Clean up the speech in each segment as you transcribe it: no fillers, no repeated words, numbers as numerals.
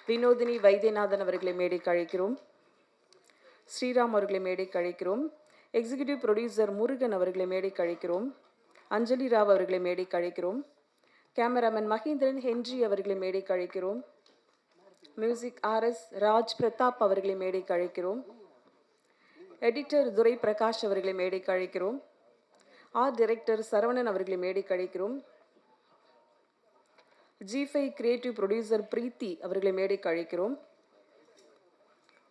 வினோதினி வைத்தியநாதன் அவர்களை மேடைக்கு அழைக்கிறோம். ஸ்ரீராம் அவர்களை மேடைக்கு அழைக்கிறோம். எக்ஸிகியூட்டிவ் ப்ரொடியூசர் முருகன் அவர்களை மேடைக்கு அழைக்கிறோம். அஞ்சலி ராவ் அவர்களை மேடைக்கு அழைக்கிறோம். கேமராமேன் மகேந்திரன் ஹென்றி அவர்களை மேடைக்கு அழைக்கிறோம். மியூசிக் RS ராஜ் பிரதாப் அவர்களை மேடைக்கு அழைக்கிறோம். எடிட்டர் துரை பிரகாஷ் அவர்களை மேடைக்கு அழைக்கிறோம். ஆர்ட் டைரக்டர் சரவணன் அவர்களை மேடைக்கு அழைக்கிறோம். G5 கிரியேட்டிவ் ப்ரொடியூசர் பிரீத்தி அவர்களை மேடைக்கு அழைக்கிறோம்.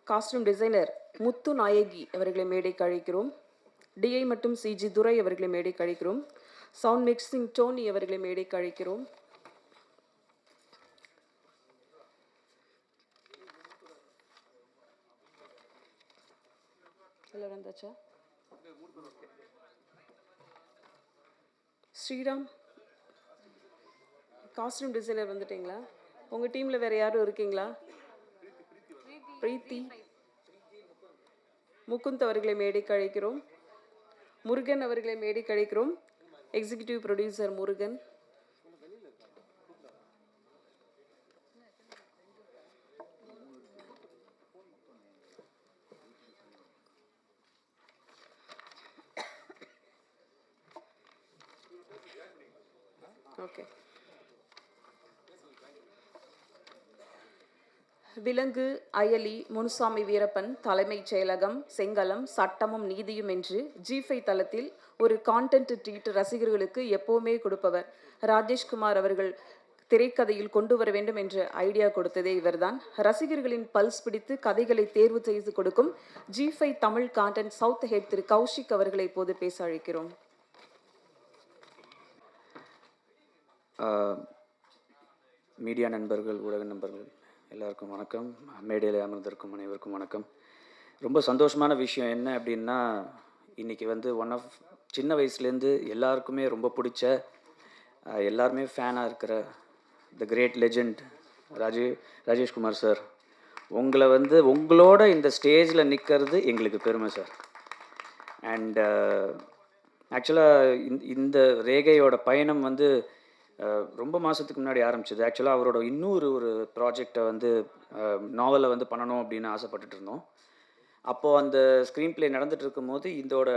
காஸ்டியூம் டிசைனர் முத்து நாயகி அவர்களை மேடைக்கு அழைக்கிறோம். DI மற்றும் CG துரை அவர்களை மேடைக்கு அழைக்கிறோம். சவுண்ட் மிக்சிங் டோனி அவர்களை மேடைக்கு அழைக்கிறோம். ஸ்ரீராம் காஸ்டியூம் டிசைனர் வந்துட்டீங்களா? உங்கள் டீமில் வேறு யாரும் இருக்கீங்களா? பிரீத்தி முகுந்த் அவர்களை மேடைக்கு அழைக்கிறோம். முருகன் அவர்களை மேடைக்கு அழைக்கிறோம். Executive producer Murugan. ஓகே. விலங்கு அயலி முனுசாமி வீரப்பன் தலைமைச் செயலகம் செங்கலம் சட்டமும் நீதியும் என்று G5 தளத்தில் ஒரு கான்டென்ட் ட்ரீட் ரசிகர்களுக்கு எப்பவுமே கொடுப்பவர். ராஜேஷ்குமார் அவர்கள் திரைக்கதையில் கொண்டு வர வேண்டும் என்ற ஐடியா கொடுத்ததே இவர்தான். ரசிகர்களின் பல்ஸ் பிடித்து கதைகளை தேர்வு செய்து கொடுக்கும் G5 Tamil content south head திரு கௌஷிக் அவர்களை இப்போது பேச அழைக்கிறோம். மீடியா நண்பர்கள், ஊடக நண்பர்கள் எல்லாருக்கும் வணக்கம். மேடையில் அமர்ந்திருக்கும் அனைவருக்கும் வணக்கம். ரொம்ப சந்தோஷமான விஷயம் என்ன அப்படின்னா, இன்றைக்கி வந்து சின்ன வயசுலேருந்து எல்லாருக்குமே ரொம்ப பிடிச்ச, எல்லாருமே ஃபேனாக இருக்கிற the great legend Rajeshkumar sir, உங்களை வந்து உங்களோட இந்த ஸ்டேஜில் நிற்கிறது எங்களுக்கு பெருமை சார். அண்ட் ஆக்சுவலாக இந்த ரேகையோட பயணம் வந்து ரொம்ப மாதத்துக்கு முன்னாடி ஆரம்பிச்சது. ஆக்சுவலாக அவரோட ஒரு ப்ராஜெக்டை வந்து நாவலை வந்து பண்ணணும் அப்படின்னு ஆசைப்பட்டுட்டு இருந்தோம். அப்போது அந்த ஸ்க்ரீன் ப்ளே நடந்துகிட்டு இருக்கும்போது இதோட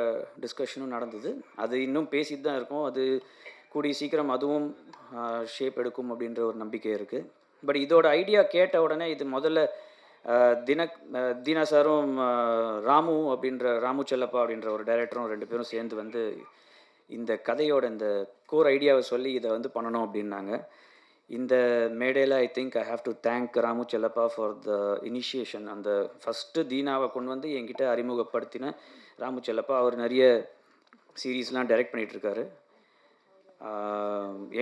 டிஸ்கஷனும் நடந்தது. அது இன்னும் பேசிட்டு தான் இருக்கோம். அது கூடிய சீக்கிரம் அதுவும் ஷேப் எடுக்கும் அப்படின்ற ஒரு நம்பிக்கை இருக்குது. பட் இதோட ஐடியா கேட்ட உடனே இது முதல்ல தீனா சாரும் ராமு செல்லப்பா அப்படின்ற ஒரு டைரக்டரும் 2 பேரும் சேர்ந்து வந்து இந்த கதையோட இந்த கோர் ஐடியாவை சொல்லி இதை வந்து பண்ணணும் அப்படின்னாங்க. இந்த மேடையில் ஐ think I have to thank Ramu Chellappa for the initiation. அந்த ஃபஸ்ட்டு தீனாவை கொண்டு வந்து என்கிட்ட அறிமுகப்படுத்தின ராமு செல்லப்பா. அவர் நிறைய சீரீஸ்லாம் டைரக்ட் பண்ணிகிட்ருக்காரு.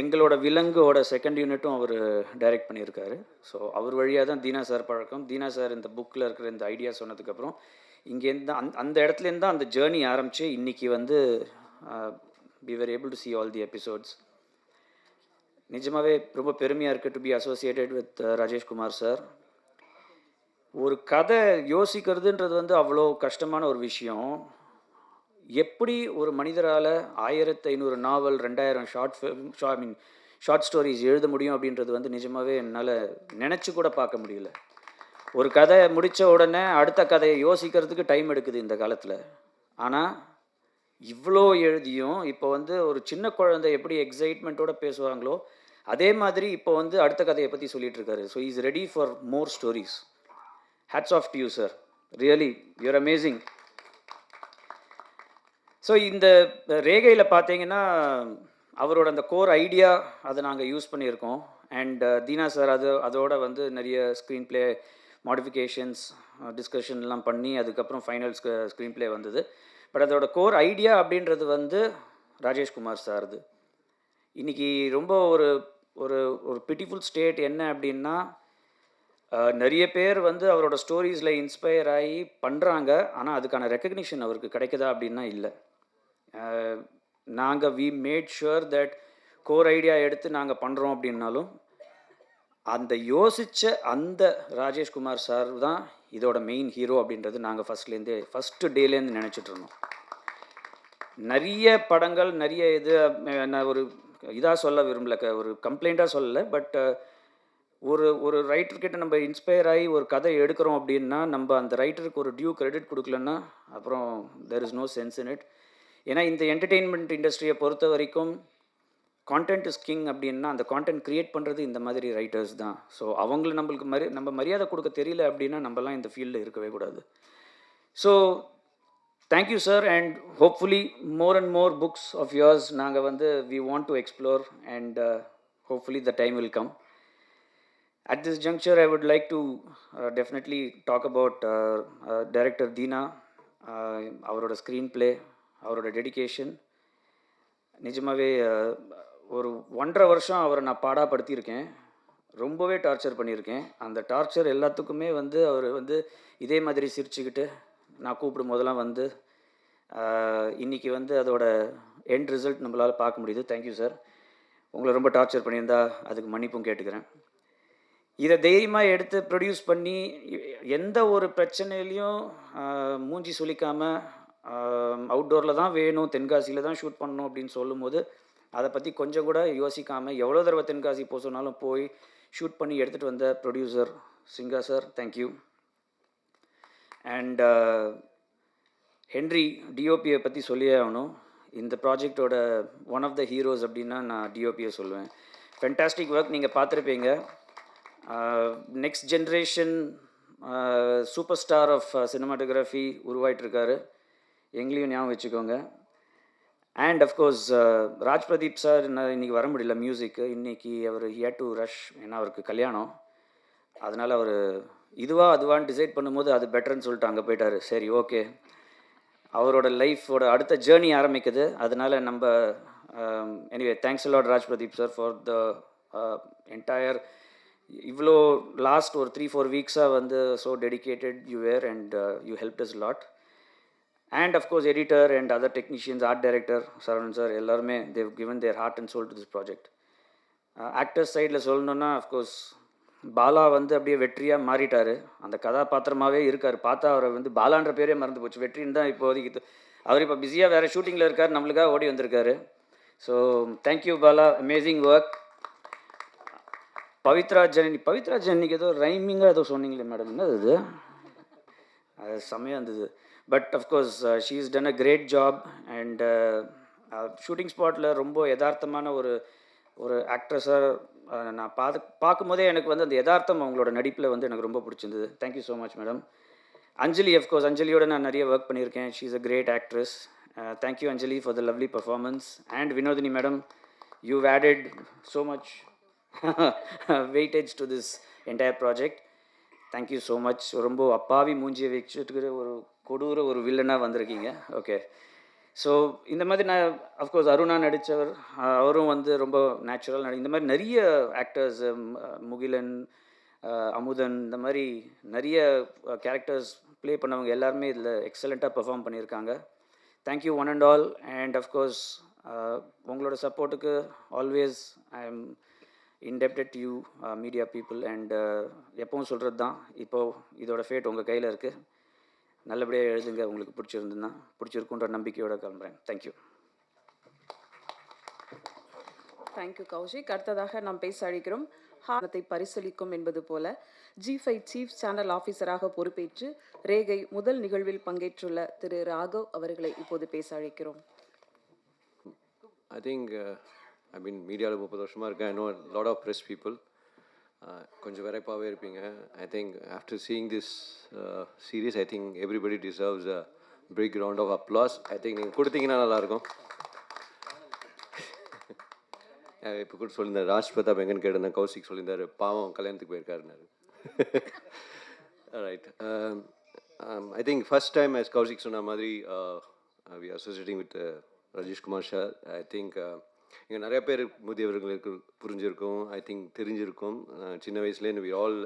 எங்களோட விலங்கோட செகண்ட் யூனிட்டும் அவர் டைரக்ட் பண்ணியிருக்காரு. ஸோ அவர் வழியாக தான் தீனா சார் பழக்கம். தீனா சார் இந்த புக்கில் இருக்கிற இந்த ஐடியா சொன்னதுக்கப்புறம் இங்கேருந்து அந்த இடத்துலேருந்து தான் அந்த ஜேர்னி ஆரம்பித்து இன்றைக்கி வந்து we were able to see all the episodes. நிஜமாகவே ரொம்ப பெருமையாக இருக்குது to be associated with Rajeshkumar sir. ஒரு கதை யோசிக்கிறதுன்றது வந்து அவ்வளோ கஷ்டமான ஒரு விஷயம். எப்படி ஒரு மனிதரால் 1500 நாவல் 2000 ஷார்ட் ஸ்டோரிஸ் எழுத முடியும் அப்படின்றது வந்து நிஜமாகவே என்னால் நினச்சி கூட பார்க்க முடியல. ஒரு கதை முடித்த உடனே அடுத்த கதையை யோசிக்கிறதுக்கு டைம் எடுக்குது இந்த காலத்தில். ஆனால் இவ்வளோ எழுதியும் இப்போ வந்து ஒரு சின்ன குழந்தை எப்படி எக்ஸைட்மெண்ட்டோடு பேசுவாங்களோ அதே மாதிரி இப்போ வந்து அடுத்த கதையை பற்றி சொல்லிட்டு இருக்காரு. So is ready for more stories. Hats off to you sir, really you're amazing. So இந்த ரேகையில் பார்த்தீங்கன்னா அவரோட அந்த கோர் ஐடியா அதை நாங்கள் யூஸ் பண்ணியிருக்கோம். அண்ட் தீனா சார் அதோட வந்து நிறைய ஸ்க்ரீன் ப்ளே மாடிஃபிகேஷன்ஸ் டிஸ்கஷன்லாம் பண்ணி அதுக்கப்புறம் ஃபைனல் ஸ்க்ரீன் ப்ளே வந்தது. பட் அதோட கோர் ஐடியா அப்படின்றது வந்து ராஜேஷ்குமார் சார்து. இன்றைக்கி ரொம்ப ஒரு ஒரு ஒரு பியூட்டிஃபுல் ஸ்டேட் என்ன அப்படின்னா, நிறைய பேர் வந்து அவரோட ஸ்டோரிஸில் இன்ஸ்பயர் ஆகி பண்ணுறாங்க. ஆனால் அதுக்கான ரெக்கக்னிஷன் அவருக்கு கிடைக்குதா அப்படின்னா இல்லை. நாங்கள் we made sure that core idea எடுத்து நாங்கள் பண்ணுறோம் அப்படின்னாலும் அந்த யோசித்த அந்த ராஜேஷ்குமார் சார் தான் இதோட மெயின் ஹீரோ அப்படின்றது நாங்கள் ஃபஸ்ட்டு டேலேருந்து நினச்சிட்டு இருந்தோம். நிறைய படங்கள் நிறைய நான் ஒரு இதாக சொல்ல விரும்பல, ஒரு கம்ப்ளைண்ட்டாக சொல்லலை. பட் ஒரு ஒரு ரைட்டர்கிட்ட நம்ம இன்ஸ்பயர் ஆகி ஒரு கதை எடுக்கிறோம் அப்படின்னா நம்ம அந்த ரைட்டருக்கு ஒரு டியூ கிரெடிட் கொடுக்கலன்னா அப்புறம் there is no sense in it. ஏன்னா இந்த என்டர்டெயின்மெண்ட் இண்டஸ்ட்ரியை பொறுத்த வரைக்கும் கான்டென்ட் இஸ் கிங் அப்படின்னா அந்த கான்டென்ட் க்ரியேட் பண்ணுறது இந்த மாதிரி ரைட்டர்ஸ் தான். ஸோ அவங்கள நம்மளுக்கு நம்ம மரியாதை கொடுக்க தெரியல அப்படின்னா நம்மலாம் இந்த ஃபீல்டில் இருக்கவே கூடாது. So thank you sir, and hopefully more and more books of yours நாங்கள் வந்து we want to explore and hopefully the time will come. At this juncture, I would like to definitely talk about director Deena, அவரோட screen play, அவரோட dedication. நிஜமாகவே ஒரு 1.5 வருஷம் அவரை நான் பாடாப்படுத்தியிருக்கேன், ரொம்பவே டார்ச்சர் பண்ணியிருக்கேன். அந்த டார்ச்சர் எல்லாத்துக்குமே வந்து அவர் வந்து இதே மாதிரி சிரிச்சுக்கிட்டு நான் கூப்பிடும் போதெல்லாம் வந்து இன்றைக்கி வந்து அதோட எண்ட் ரிசல்ட் நம்மளால் பார்க்க முடியுது. Thank you sir. உங்களை ரொம்ப டார்ச்சர் பண்ணியிருந்தா அதுக்கு மன்னிப்பும் கேட்டுக்கிறேன். இதை தைரியமாக எடுத்து ப்ரொடியூஸ் பண்ணி எந்த ஒரு பிரச்சனையிலையும் மூஞ்சி சுளிக்காமல் அவுட்டோரில் தான் வேணும், தென்காசியில் தான் ஷூட் பண்ணணும் அப்படின்னு சொல்லும்போது அதை பற்றி கொஞ்சம் கூட யோசிக்காமல் எவ்வளோ தடவை தென்காசி போக சொன்னாலும் போய் ஷூட் பண்ணி எடுத்துகிட்டு வந்த producer Singa sir, thank you. And Henry டிஓபியை பற்றி சொல்லியே ஆகணும். இந்த ப்ராஜெக்டோட ஒன் ஆஃப் த ஹீரோஸ் அப்படின்னா நான் டிஓபியை சொல்லுவேன். ஃபென்டாஸ்டிக் ஒர்க், நீங்கள் பார்த்துருப்பீங்க. Next generation super star of cinematography உருவாயிட்டிருக்காரு, எங்களையும் ஞாபகம் வச்சுக்கோங்க. And of course Raj Pradeep sir இன்றைக்கி வர முடியல மியூசிக்கு. இன்றைக்கி அவர் ஹியர் டு ரஷ், ஏன்னா அவருக்கு கல்யாணம். அதனால் அவர் அதுவான்னு டிசைட் பண்ணும்போது அது பெட்டர்னு சொல்லிட்டு அங்கே போயிட்டார். சரி, ஓகே, அவரோட லைஃபோட அடுத்த ஜேர்னி ஆரம்பிக்குது. அதனால் நம்ம anyway thanks a lot Raj Pradeep sir for the entire இவ்வளோ லாஸ்ட் ஒரு 3-4 வீக்ஸாக வந்து so dedicated you were and you helped us lot. And of course editor and other technicians, art director Saravanan sir, எல்லாருமே they've given their heart and soul to this project. Actors சைடில் சொல்லணுன்னா of course Bala வந்து அப்படியே வெற்றியாக மாறிட்டார், அந்த கதாபாத்திரமாகவே இருக்கார். பார்த்தா அவரை வந்து பாலான்ற பேரே மறந்து போச்சு, வெற்றின்னு தான் இப்போதைக்கு. அவர் இப்போ பிஸியாக வேறு ஷூட்டிங்கில் இருக்கார், நம்மளுக்காக ஓடி வந்திருக்காரு. So thank you Bala, amazing work. Pavithra ஜனனிக்கு ஏதோ ரைமிங்காக ஏதோ சொன்னீங்களே மேடம், என்ன அது? அது செம்மையாக இருந்தது. But of course she is done a great job. And shooting ஸ்பாட்டில் ரொம்ப யதார்த்தமான ஒரு ஆக்ட்ரஸாக நான் பார்க்கும்போதே எனக்கு வந்து அந்த யதார்த்தம் அவங்களோட நடிப்பில் வந்து எனக்கு ரொம்ப பிடிச்சிருந்தது. Thank you so much madam. Anjali, of course அஞ்சலியோட நான் நிறைய ஒர்க் பண்ணியிருக்கேன். She is a great actress. Thank you Anjali for the lovely performance. And Vinodhini madam, you've added so much weightage to this entire project. Thank you so much. ரொம்ப அப்பாவி மூஞ்சியை வச்சுட்டு கொடூர ஒரு வில்லனாக வந்திருக்கீங்க. ஓகே, ஸோ இந்த மாதிரி நான் அஃப்கோர்ஸ் அருணா நடித்தவர், அவரும் வந்து ரொம்ப நேச்சுரல் இந்த மாதிரி நிறைய ஆக்டர்ஸ், முகிலன், அமுதன், இந்த மாதிரி நிறைய கேரக்டர்ஸ் ப்ளே பண்ணவங்க எல்லாருமே இதில் எக்ஸலண்ட்டாக பெர்ஃபார்ம் பண்ணியிருக்காங்க. Thank you one and all. And of course உங்களோட சப்போர்ட்டுக்கு always I am indebted to you media people. and எப்பவும் சொல்கிறது தான், இப்போது இதோட ஃபேட் உங்கள் கையில் இருக்குது. நல்லபடியாக எழுதுங்க, உங்களுக்கு பிடிச்சிருக்குன்ற நம்பிக்கையோடு கிளம்புறேன். தேங்க்யூ. தேங்க்யூ கௌஷிக். அடுத்ததாக நாம் பேச அழைக்கிறோம் ஹானத்தை பரிசளிக்கும் என்பது போல G5 சீஃப் சேனல் ஆஃபீஸராக பொறுப்பேற்று ரேகை முதல் நிகழ்வில் பங்கேற்றுள்ள திரு ராகவ் அவர்களை இப்போது பேச அழைக்கிறோம். I think I've been மீடியாவில் 30 வருஷமாக இருக்கேன். I know a lot of press people. கொஞ்சம் விரைப்பாகவே இருப்பீங்க. I think after seeing this series, I think everybody deserves a big round of applause. I think நீங்கள் கொடுத்தீங்கன்னா நல்லாயிருக்கும். இப்போ கூட சொல்லியிருந்தார் ராஜ் பிரதாப் எங்கன்னு கேட்டிருந்தேன், கௌசிக் சொல்லியிருந்தார் பாவம் கல்யாணத்துக்கு போயிருக்காருன்னாரு. Right. I think first time as Kaushik சொன்ன மாதிரி we are associating with Rajesh Kumar sir. I think இங்கே நிறைய பேர் முதியவர்களுக்கு புரிஞ்சிருக்கும், ஐ திங்க் தெரிஞ்சிருக்கும். சின்ன வயசுலேருந்து we all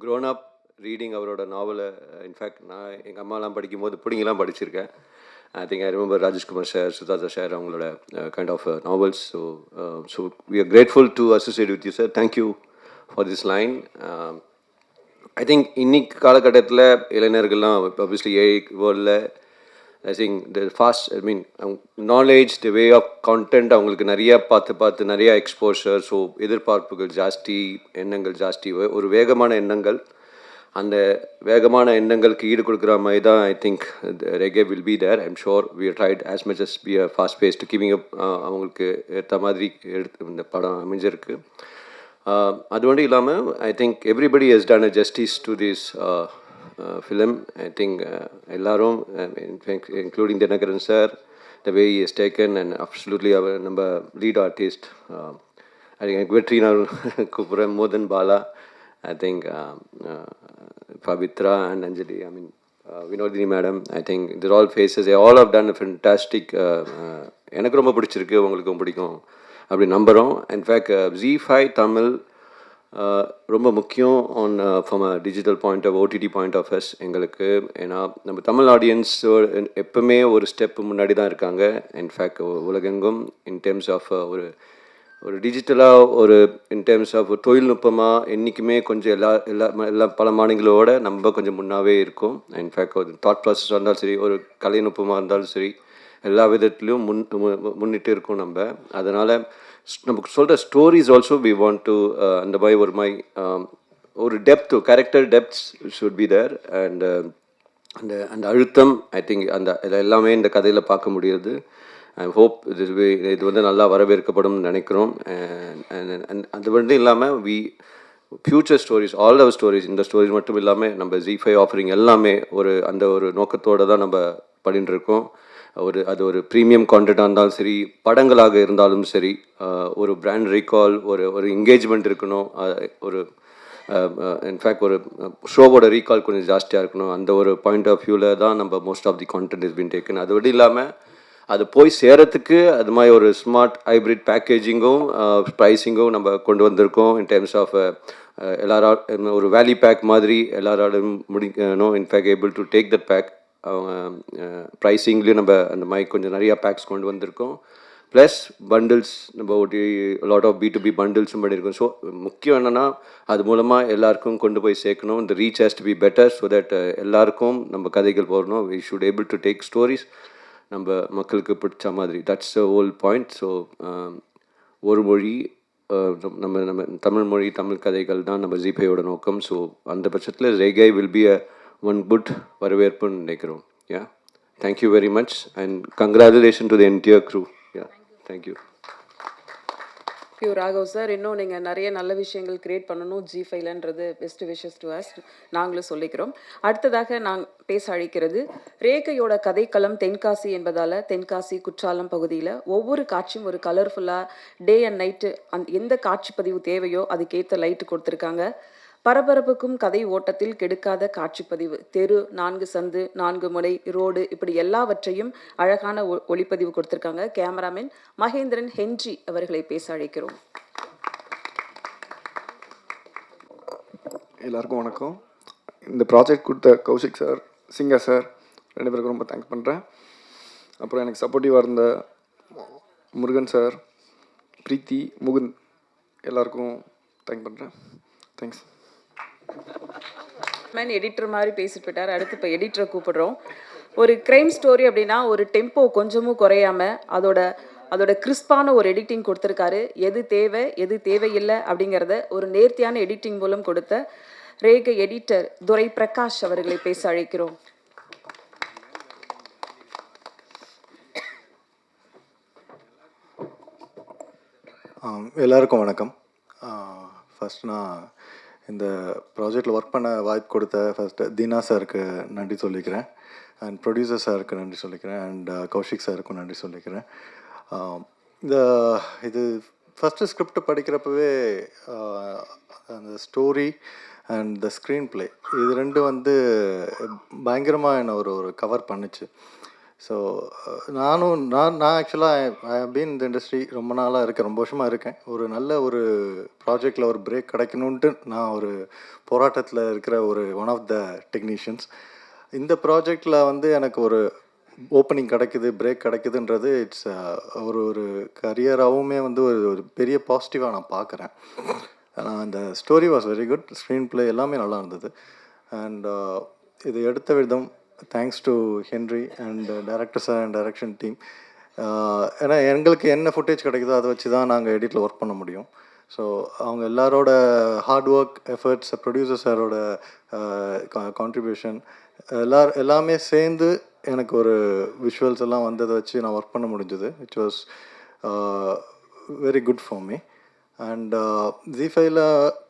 grown up reading அவரோட நாவலை. இன்ஃபேக்ட் நான் எங்கள் அம்மாலாம் படிக்கும்போது பிடிங்கெல்லாம் படிச்சிருக்கேன். I think I remember Rajeshkumar sir, Sujatha sir, அவங்களோட kind of novels. So we are grateful to associate with you sir. Thank you for this line. I think இன்னைக்கு காலகட்டத்தில் இளைஞர்கள்லாம் ஆப்வியஸ்லி ஏஐ வேர்ல்டில் I think the fast I mean knowledge the way of content அவங்களுக்கு நிறையா பார்த்து நிறையா exposure. So எதிர்பார்ப்புகள் ஜாஸ்தி, எண்ணங்கள் ஜாஸ்தி, ஒரு வேகமான எண்ணங்கள். அந்த வேகமான எண்ணங்களுக்கு ஈடு கொடுக்குற மாதிரி தான் I think Regai will be there. I'm sure we tried as much as be a fast paced keeping up. அவங்களுக்கு ஏற்ற மாதிரி இந்த படம் அமைஞ்சிருக்கு. அது மட்டும் இல்லாமல் I think everybody has done a justice to this film. I think எல்லாரும் including Dinakaran sir, the way he has taken and absolutely அவர் நம்ம லீட் ஆர்டிஸ்ட் ஐ திங்க் வெற்றி நான் கூப்பிட்றேன், மோதன் Bala, I think Pavitra and Anjali, I mean Vinodini madam, I think they're all faces. They all have done a fantastic. எனக்கு ரொம்ப பிடிச்சிருக்கு, உங்களுக்கும் பிடிக்கும் அப்படி நம்புகிறோம். இன்ஃபேக்ட் ZEE5 தமிழ் ரொம்ப முக்கியம் on from a digital point of OTT point of us எங்களுக்கு. ஏன்னா நம்ம தமிழ் ஆடியன்ஸ் எப்பவுமே ஒரு ஸ்டெப் முன்னாடி தான் இருக்காங்க. இன்ஃபேக்ட் உலகெங்கும் இன் டேர்ம்ஸ் ஆஃப் ஒரு டிஜிட்டலாக ஒரு இன் டேர்ம்ஸ் ஆஃப் தொழில்நுட்பமாக என்றைக்குமே கொஞ்சம் எல்லா பல மாநிலங்களோட நம்ம கொஞ்சம் முன்னாவே இருக்கும். இன்ஃபேக்ட் ஒரு தாட் ப்ராசஸ் இருந்தாலும் சரி, ஒரு கலைநுட்பமாக இருந்தாலும் சரி, எல்லா விதத்துலேயும் முன்னிட்டு இருக்கும் நம்ம. அதனால் நமக்கு சொல்கிற stories also we want to அந்த மாதிரி ஒரு depth, character depths should be there. And அந்த அந்த அழுத்தம் ஐ திங்க் அந்த எல்லாமே இந்த கதையில் பார்க்க முடியுது. ஐ ஹோப் இது வந்து நல்லா வரவேற்கப்படும் நினைக்கிறோம். அது மட்டும் இல்லாமல் future stories, all our stories, இந்த ஸ்டோரிஸ் மட்டும் இல்லாமல் நம்ம ZEE5 ஆஃபரிங் எல்லாமே அந்த ஒரு நோக்கத்தோடு தான் நம்ம பண்ணிட்டு இருக்கோம். அது ஒரு ப்ரீமியம் கான்டென்ட்டாக இருந்தாலும் சரி, படங்களாக இருந்தாலும் சரி, ஒரு பிராண்ட் ரீகால், ஒரு என்கேஜ்மெண்ட் இருக்கணும். ஒரு இன்ஃபேக்ட் ஒரு ஷோவோட ரீகால் கொஞ்சம் ஜாஸ்தியாக இருக்கணும். அந்த ஒரு பாயிண்ட் ஆஃப் வியூவில் தான் நம்ம most of the content is been taken. அது மட்டும் இல்லாமல் அது போய் சேரத்துக்கு அது மாதிரி ஒரு ஸ்மார்ட் ஹைப்ரிட் பேக்கேஜிங்கும் ப்ரைஸிங்கும் நம்ம கொண்டு வந்திருக்கோம். இன் டேர்ம்ஸ் ஆஃப் எல்லாரும் ஒரு வேல்யூ பேக் மாதிரி எல்லாராலும் முடிக்கணும். In fact able to take that pack. அவங்க ப்ரைஸிங்லேயும் நம்ம அந்த மாதிரி கொஞ்சம் நிறையா பேக்ஸ் கொண்டு வந்திருக்கோம். ப்ளஸ் பண்டில்ஸ் நம்ம லாட் ஆஃப் B2B பண்டில்ஸும் பண்ணியிருக்கோம். ஸோ முக்கியம் என்னென்னா அது மூலமாக எல்லாருக்கும் கொண்டு போய் சேர்க்கணும். இந்த reach has to be better so that எல்லாருக்கும் நம்ம கதைகள் போடணும். We should able to take stories நம்ம மக்களுக்கு பிடிச்ச மாதிரி. That's a whole point. So ஒரு மொழி, நம்ம தமிழ் மொழி, தமிழ் கதைகள் தான் நம்ம ZEE5ஓட நோக்கம். ஸோ அந்த பட்சத்தில் Regai will be a one good வரவேற்புன்னு நினைக்கிறோம். Yeah, thank you very much and congratulation to the entire crew. Yeah, thank you. Raghav sir, இன்னும் நீங்கள் நிறைய நல்ல விஷயங்கள் கிரியேட் பண்ணணும் ZEE5லன்றது பெஸ்ட் விஷஸ் டு அஸ் நாங்களும் சொல்லிக்கிறோம். அடுத்ததாக நான் பேச அழைக்கிறது ரேகையோட கதைக்களம் தென்காசி என்பதால் தென்காசி குற்றாலம் பகுதியில் ஒவ்வொரு காட்சியும் ஒரு கலர்ஃபுல்லாக டே அண்ட் நைட்டு எந்த காட்சி பதிவு தேவையோ அதுக்கேற்ற லைட்டு கொடுத்துருக்காங்க. பரபரப்புக்கும் கதை ஓட்டத்தில் கெடுக்காத காட்சிப்பதிவு, தெரு, 4 சந்து, 4 முனை, ரோடு, இப்படி எல்லாவற்றையும் அழகான ஒளிப்பதிவு கொடுத்துருக்காங்க. கேமராமேன் மகேந்திரன் ஹென்றி அவர்களை பேச அழைக்கிறோம். எல்லாருக்கும் வணக்கம். இந்த ப்ராஜெக்ட் கொடுத்த கௌஷிக் சார், சிங்கா சார், 2 பேருக்கும் ரொம்ப தேங்க்ஸ் பண்ணுறேன். அப்புறம் எனக்கு சப்போர்ட்டிவாக இருந்த முருகன் சார், பிரீத்தி, முகுந்த், எல்லாருக்கும் தேங்க் பண்ணுறேன். தேங்க்ஸ். எடிட்டர் மாதிரி பேசிட்டு போயிட்டார். அடுத்து இப்போ எடிட்டரை கூப்பிடுறோம். ஒரு கிரைம் ஸ்டோரி அப்படின்னா ஒரு டெம்போ கொஞ்சமும் குறையாம அதோட கிறிஸ்பான ஒரு எடிட்டிங் கொடுத்துருக்காரு. எது தேவை எது தேவையில்லை அப்படிங்கிறத ஒரு நேர்த்தியான எடிட்டிங் மூலம் கொடுத்த ரேகை எடிட்டர் துரை பிரகாஷ் அவர்களை பேச அழைக்கிறோம். எல்லாருக்கும் வணக்கம். ஃபஸ்ட் நான் இந்த ப்ராஜெக்டில் ஒர்க் பண்ண வாய்ப்பு கொடுத்த ஃபஸ்ட்டு தீனா சாருக்கு நன்றி சொல்லிக்கிறேன். அண்ட் ப்ரொடியூசர் சாருக்கு நன்றி சொல்லிக்கிறேன். அண்ட் கௌஷிக் சாருக்கும் நன்றி சொல்லிக்கிறேன். இது ஃபஸ்ட்டு ஸ்கிரிப்ட் படிக்கிறப்பவே அந்த story and the screen play இது ரெண்டும் வந்து பயங்கரமாக என்னை ஒரு கவர் பண்ணுச்சு. ஸோ நான் ஆக்சுவலாக ஐ பீன் இந்த இண்டஸ்ட்ரி ரொம்ப நாளாக இருக்கேன், ரொம்ப வருஷமாக இருக்கேன். ஒரு நல்ல ஒரு ப்ராஜெக்டில் ஒரு பிரேக் கிடைக்கணுன்ட்டு நான் ஒரு போராட்டத்தில் இருக்கிற ஒன் ஆஃப் த டெக்னீஷியன்ஸ். இந்த ப்ராஜெக்டில் வந்து எனக்கு ஒரு ஓப்பனிங் கிடைக்குது, பிரேக் கிடைக்குதுன்றது இட்ஸ் ஒரு கரியராகவுமே வந்து ஒரு பெரிய பாசிட்டிவாக நான் பார்க்குறேன். அந்த story was very good, screen play எல்லாமே நல்லா இருந்தது. அண்ட் இது எடுத்த விதம், thanks to Henry and director sir and direction team. ஏன்னா எங்களுக்கு என்ன ஃபுட்டேஜ் கிடைக்குதோ அதை வச்சு தான் நாங்கள் எடிட்டில் ஒர்க் பண்ண முடியும். ஸோ அவங்க எல்லாரோட ஹார்ட் ஒர்க் எஃபர்ட்ஸ், ப்ரொடியூசர் சாரோட கான்ட்ரிபியூஷன் எல்லாமே சேர்ந்து எனக்கு ஒரு விஷுவல்ஸ் எல்லாம் வந்ததை வச்சு நான் ஒர்க் பண்ண முடிஞ்சது. Which was very good for me. And ஜி5ல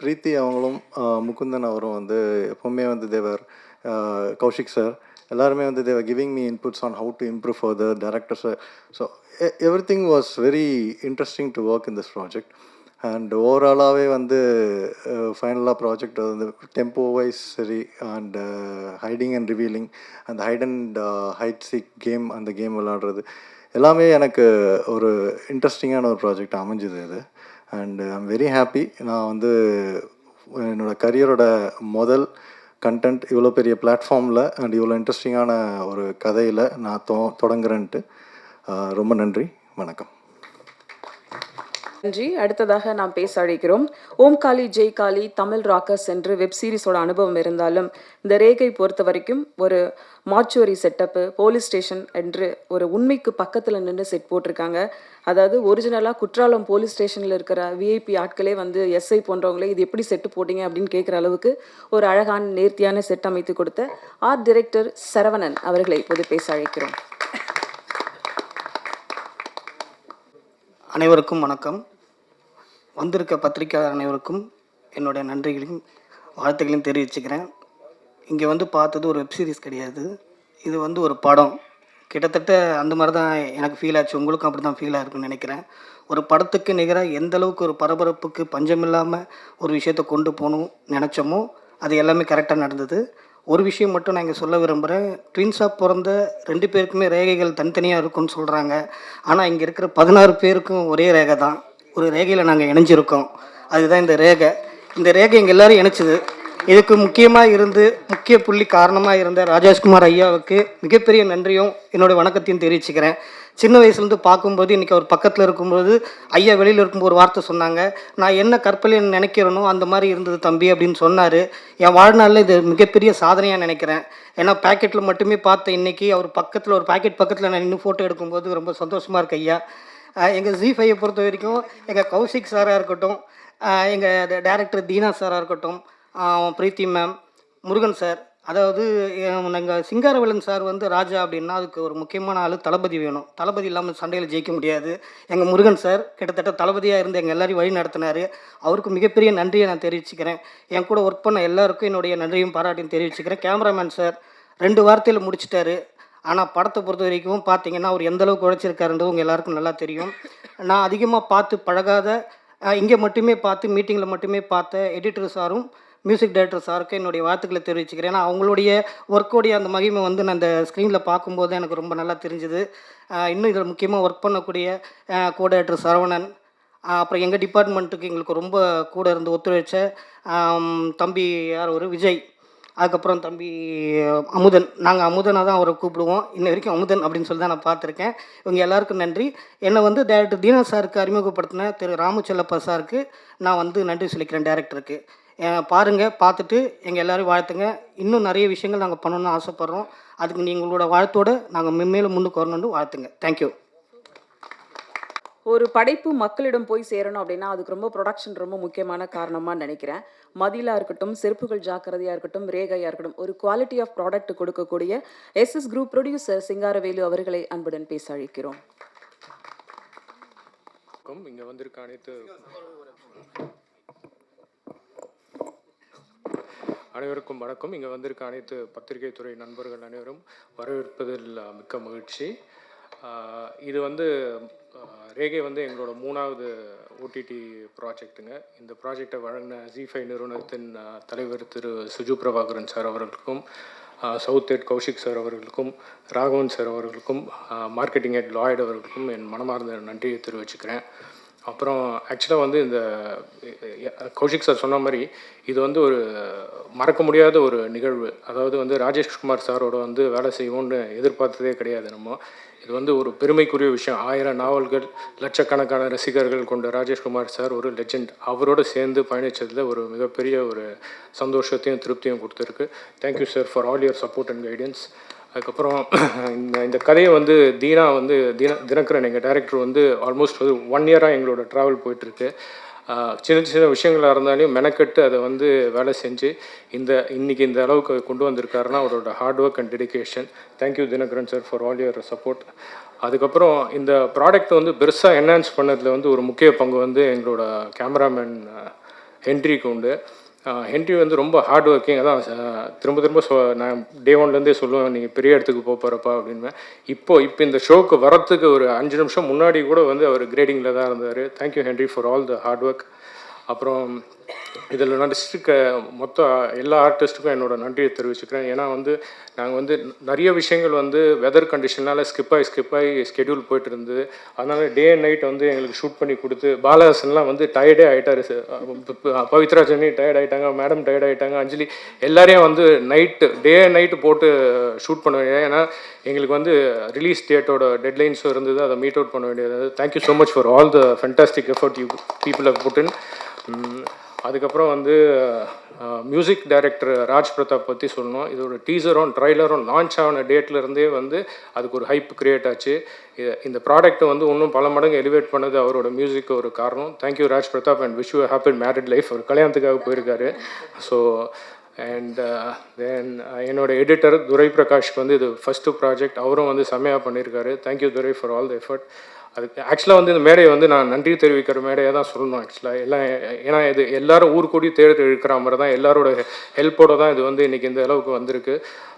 பிரீத்தி அவங்களும் முகுந்தன் அவரும் வந்து எப்போவுமே வந்து தேவர், கௌஷிக் சார் எல்லாருமே வந்து they were giving me inputs on how to improve further, director sir. So everything was very interesting to work in this project. And ஓவராலாகவே வந்து ஃபைனலாக ப்ராஜெக்ட் வந்து டெம்போ வைஸ் சரி, அண்ட் ஹைடிங் அண்ட் ரிவீலிங், அந்த hide and hide seek game, அந்த game விளாடுறது எல்லாமே எனக்கு ஒரு இன்ட்ரெஸ்டிங்கான ஒரு ப்ராஜெக்ட் அமைஞ்சுது இது. And I'm very happy. நான் வந்து என்னோடய கரியரோட முதல் கண்டென்ட் இவ்வளோ பெரிய பிளாட்ஃபார்மில் அண்ட் இவ்வளோ இன்ட்ரெஸ்டிங்கான ஒரு கதையில் நான் தொடங்குறேன்ட்டு ரொம்ப நன்றி. வணக்கம். நன்றி. அடுத்ததாக நாம் பேச அழைக்கிறோம். ஓம் காளி ஜெய் காளி தமிழ் ராக்கர்ஸ் என்று வெப் சீரிஸோட அனுபவம் இருந்தாலும் இந்த ரேகை பொறுத்த வரைக்கும் ஒரு மாச்சுவரி செட்டப்பு, போலீஸ் ஸ்டேஷன் என்று ஒரு உண்மைக்கு பக்கத்தில் நின்று செட் போட்டிருக்காங்க. அதாவது ஒரிஜினலாக குற்றாலம் போலீஸ் ஸ்டேஷனில் இருக்கிற விஐபி ஆட்களே வந்து எஸ்ஐ போன்றவங்களே இது எப்படி செட்டு போட்டிங்க அப்படின்னு கேட்குற அளவுக்கு ஒரு அழகான நேர்த்தியான செட் அமைத்து கொடுத்த ஆர்ட் டைரக்டர் சரவணன் அவர்களை இப்போது பேச அழைக்கிறோம். அனைவருக்கும் வணக்கம். வந்திருக்க பத்திரிகையாளர் அனைவருக்கும் என்னுடைய நன்றிகளையும் வாழ்த்துக்களையும் தெரிவிச்சுக்கிறேன். இங்கே வந்து பார்த்தது ஒரு வெப் சீரிஸ் கிடையாது, இது வந்து ஒரு படம். கிட்டத்தட்ட அந்த மாதிரி தான் எனக்கு ஃபீல் ஆச்சு, உங்களுக்கும் அப்படி தான் ஃபீல் ஆகிருக்குன்னு நினைக்கிறேன். ஒரு படத்துக்கு நிகராக எந்த அளவுக்கு ஒரு பரபரப்புக்கு பஞ்சமில்லாமல் ஒரு விஷயத்தை கொண்டு போகணும் நினச்சோமோ அது எல்லாமே கரெக்டாக நடந்தது. ஒரு விஷயம் மட்டும் நான் இங்கே சொல்ல விரும்புகிறேன். ட்வின்ஸாக பிறந்த 2 பேருக்குமே ரேகைகள் தனித்தனியாக இருக்குன்னு சொல்கிறாங்க. ஆனால் இங்கே இருக்கிற 16 பேருக்கும் ஒரே ரேகை தான். ஒரு ரேகையில் நாங்கள் இணைஞ்சிருக்கோம். அதுதான் இந்த ரேகை. இந்த ரேகை எங்கள் எல்லோரும் இணைச்சிது. இதுக்கு முக்கிய புள்ளி காரணமாக இருந்த ராஜேஷ்குமார் ஐயாவுக்கு மிகப்பெரிய நன்றியும் என்னுடைய வணக்கத்தையும் தெரிவிச்சுக்கிறேன். சின்ன வயசுலேருந்து பார்க்கும்போது இன்றைக்கி அவர் பக்கத்தில் இருக்கும்போது ஐயா வெளியில் இருக்கும்போது ஒரு வார்த்தை சொன்னாங்க, நான் என்ன கற்பனையை நினைக்கிறேனோ அந்த மாதிரி இருந்தது தம்பி அப்படின்னு சொன்னார். என் வாழ்நாளில் இது மிகப்பெரிய சாதனையாக நினைக்கிறேன். ஏன்னா பேக்கெட்டில் மட்டுமே பார்த்த இன்றைக்கி அவர் பக்கத்தில் ஒரு பேக்கெட் பக்கத்தில் நான் இன்னும் ஃபோட்டோ எடுக்கும்போது ரொம்ப சந்தோஷமாக இருக்கு ஐயா. எங்கள் ஜி5ஐ பொறுத்த வரைக்கும் எங்கள் கௌஷிக் சாராக இருக்கட்டும், எங்கள் டைரக்டர் தீனா சாராக இருக்கட்டும், பிரீத்தி மேம், முருகன் சார், அதாவது எங்கள் சிங்காரவேலன் சார் வந்து ராஜா அப்படின்னா அதுக்கு ஒரு முக்கியமான ஆள் தளபதி வேணும். தளபதி இல்லாமல் சண்டையில் ஜெயிக்க முடியாது. எங்கள் முருகன் சார் கிட்டத்தட்ட தளபதியாக இருந்து எங்கள் எல்லாரையும் வழி நடத்தினார். அவருக்கு மிகப்பெரிய நன்றியை நான் தெரிவிச்சுக்கிறேன். என் கூட ஒர்க் பண்ண எல்லாருக்கும் என்னுடைய நன்றியும் பாராட்டியும் தெரிவிச்சுக்கிறேன். கேமராமேன் சார் 2 வார்த்தையில் முடிச்சிட்டாரு. ஆனால் படத்தை பொறுத்த வரைக்கும் பார்த்தீங்கன்னா அவர் எந்தளவுக்கு உழைச்சிருக்காருன்றது உங்கள் எல்லாருக்கும் நல்லா தெரியும். நான் அதிகமாக பார்த்து பழகாத, இங்கே மட்டுமே பார்த்து மீட்டிங்கில் மட்டுமே பார்த்த எடிட்டர் சாரும் மியூசிக் டைரக்டர் சாருக்கு என்னுடைய வாழ்த்துக்களை தெரிவிச்சுக்கிறேன். ஏன்னா அவங்களுடைய ஒர்க்கோடைய அந்த மகிமை வந்து நான் அந்த ஸ்க்ரீனில் பார்க்கும்போது எனக்கு ரொம்ப நல்லா தெரிஞ்சுது. இன்னும் இதில் முக்கியமாக ஒர்க் பண்ணக்கூடிய கோ டைரக்டர் சரவணன், அப்புறம் எங்கள் டிபார்ட்மெண்ட்டுக்கு எங்களுக்கு ரொம்ப கூட இருந்து ஒத்துழைச்ச தம்பி யார் ஒரு விஜய், அதுக்கப்புறம் தம்பி அமுதன். நாங்கள் அமுதனாக தான் அவரை கூப்பிடுவோம். இன்ன வரைக்கும் அமுதன் அப்படின்னு சொல்லி தான் நான் பார்த்துருக்கேன். இவங்க எல்லாருக்கும் நன்றி. என்னை வந்து டைரக்டர் தீனா சாருக்கு அறிமுகப்படுத்தின திரு ராமச்செல்லப்பா சாருக்கு நான் வந்து நன்றி சொல்லிக்கிறேன். டைரக்டருக்கு பாருங்கள், பார்த்துட்டு எங்கள் எல்லோரும் வாழ்த்துங்க. இன்னும் நிறைய விஷயங்கள் நாங்கள் பண்ணணும்னு ஆசைப்பட்றோம். அதுக்கு நீங்களோட வாழ்த்தோடு நாங்கள் மென்மேலும் முன்னுக்கு வரணும்னு வாழ்த்துங்க. தேங்க்யூ. ஒரு படைப்பு மக்களிடம் போய் சேரணும் அப்படின்னா அதுக்கு ரொம்ப ப்ரொடக்ஷன் ரொம்ப முக்கியமான காரணமாக நினைக்கிறேன். மதிலாக இருக்கட்டும், செருப்புகள் ஜாக்கிரதையாக இருக்கட்டும், ரேகையாக இருக்கட்டும், ஒரு குவாலிட்டி ஆஃப் ப்ராடக்ட் கொடுக்கக்கூடிய SS குரூப் ப்ரொடியூசர் சிங்காரவேலு அவர்களை அன்புடன் பேச அழைக்கிறோம். இங்கே வந்திருக்க அனைவருக்கும் வணக்கம். இங்கே வந்திருக்க அனைத்து பத்திரிகை துறை நண்பர்கள் அனைவரும் வரவேற்பதில் மிக்க மகிழ்ச்சி. இது வந்து ரேகை வந்து எங்களோட 3வது OTT ப்ராஜெக்ட்டுங்க. இந்த ப்ராஜெக்டை வழங்கின ஜி5 நிறுவனத்தின் தலைவர் திரு சுஜு பிரபாகரன் சார் அவர்களுக்கும், சவுத் ஹெட் கௌஷிக் சார் அவர்களுக்கும், ராகவன் சார் அவர்களுக்கும், மார்க்கெட்டிங் ஹெட் லாய்டு அவர்களுக்கும் என் மனமார்ந்த நன்றியை தெரிவிச்சுக்கிறேன். அப்புறம் ஆக்சுவலாக வந்து இந்த கௌஷிக் சார் சொன்ன மாதிரி இது வந்து ஒரு மறக்க முடியாத ஒரு நிகழ்வு. அதாவது வந்து ராஜேஷ்குமார் சாரோட வந்து வேலை செய்வோன்னு எதிர்பார்த்ததே கிடையாது நம்ம. இது வந்து ஒரு பெருமைக்குரிய விஷயம். 1000 நாவல்கள், லட்சக்கணக்கான ரசிகர்கள் கொண்ட ராஜேஷ்குமார் சார் ஒரு லெஜெண்ட். அவரோடு சேர்ந்து பயணித்ததில் ஒரு மிகப்பெரிய ஒரு சந்தோஷத்தையும் திருப்தியும் கொடுத்துருக்கு. Thank you sir for all your support and guidance. அதுக்கப்புறம் இந்த கதையை வந்து தினகரன் எங்கள் டைரக்டர் வந்து ஆல்மோஸ்ட் 1 இயராக எங்களோட ட்ராவல் போயிட்டுருக்கு. சின்ன சின்ன விஷயங்களாக இருந்தாலும் மெனக்கெட்டு அதை வந்து வேலை செஞ்சு இன்றைக்கி இந்த அளவுக்கு கொண்டு வந்திருக்காருன்னா அவரோட hard work and dedication. Thank you Dinakaran sir for all your support. அதுக்கப்புறம் இந்த ப்ராடக்ட் வந்து பெருசாக என்ஹான்ஸ் பண்ணதில் வந்து ஒரு முக்கிய பங்கு வந்து எங்களோட கேமராமேன் ஹென்ரிக்கு உண்டு. ஹென்ரி வந்து ரொம்ப ஹார்ட் ஒர்க்கிங். அதான் திரும்ப நான் டே ஒன்லேருந்தே சொல்லுவேன், நீங்கள் பெரிய இடத்துக்கு போகிறப்பா அப்படின்னு. இப்போ இந்த ஷோக்கு வரத்துக்கு ஒரு 5 நிமிஷம் முன்னாடி கூட வந்து அவர் கிரேடிங்கில் தான் இருந்தார். Thank you Henry for all the hard work. அப்புறம் இதில் நடிச்சிருக்க மொத்த எல்லா ஆர்டிஸ்ட்டுக்கும் என்னோடய நன்றியை தெரிவிச்சுக்கிறேன். ஏன்னா வந்து நாங்கள் வந்து நிறைய விஷயங்கள் வந்து வெதர் கண்டிஷனால் ஸ்கிப் ஆகி ஸ்கெடியூல் போயிட்டு இருந்தது. அதனால் டே அண்ட் நைட் வந்து எங்களுக்கு ஷூட் பண்ணி கொடுத்து பாலஹாசன்லாம் வந்து டயர்டே ஆகிட்டார். பவித்ரா ஜெனி டயர்ட் ஆகிட்டாங்க, மேடம் டயர்ட் ஆகிட்டாங்க, அஞ்சலி எல்லாரையும் வந்து டே அண்ட் நைட்டு போட்டு ஷூட் பண்ண வேண்டியது. ஏன்னா எங்களுக்கு வந்து ரிலீஸ் டேட்டோட டெட்லைன்ஸும் இருந்தது, அதை மீட் அவுட் பண்ண வேண்டியது. Thank you so much for all the fantastic effort you people have put in. அதுக்கப்புறம் வந்து மியூசிக் டைரக்டர் ராஜ் பிரதாப் பற்றி சொல்லணும். இதோட டீசரும் ட்ரைலரும் லான்ச் ஆன டேட்லேருந்தே வந்து அதுக்கு ஒரு ஹைப் க்ரியேட் ஆச்சு. இந்த ப்ராடக்ட்டை வந்து இன்னும் பல மடங்கு எலிவேட் பண்ணது அவரோட மியூசிக் ஒரு காரணம். Thank you Raj Pratap and wish you happy married life. அவர் கல்யாணத்துக்காக போயிருக்காரு. ஸோ அண்ட் தென் என்னோட எடிட்டர் துரை பிரகாஷ்க்கு வந்து இது ஃபஸ்ட்டு ப்ராஜெக்ட். அவரும் வந்து செம்மையாக பண்ணியிருக்காரு. Thank you Durai for all the effort. அதுக்கு ஆக்சுவலாக வந்து இந்த மேடையை வந்து நான் நன்றி தெரிவிக்கிற மேடையாக தான் சொல்லணும் ஆக்சுவலாக. ஏன்னா இது எல்லாரும் ஊர் கூடி தேடி இழுக்கிற மாதிரி தான், எல்லாரோட ஹெல்ப்போடு தான் இது வந்து இன்றைக்கி இந்த அளவுக்கு வந்திருக்கு.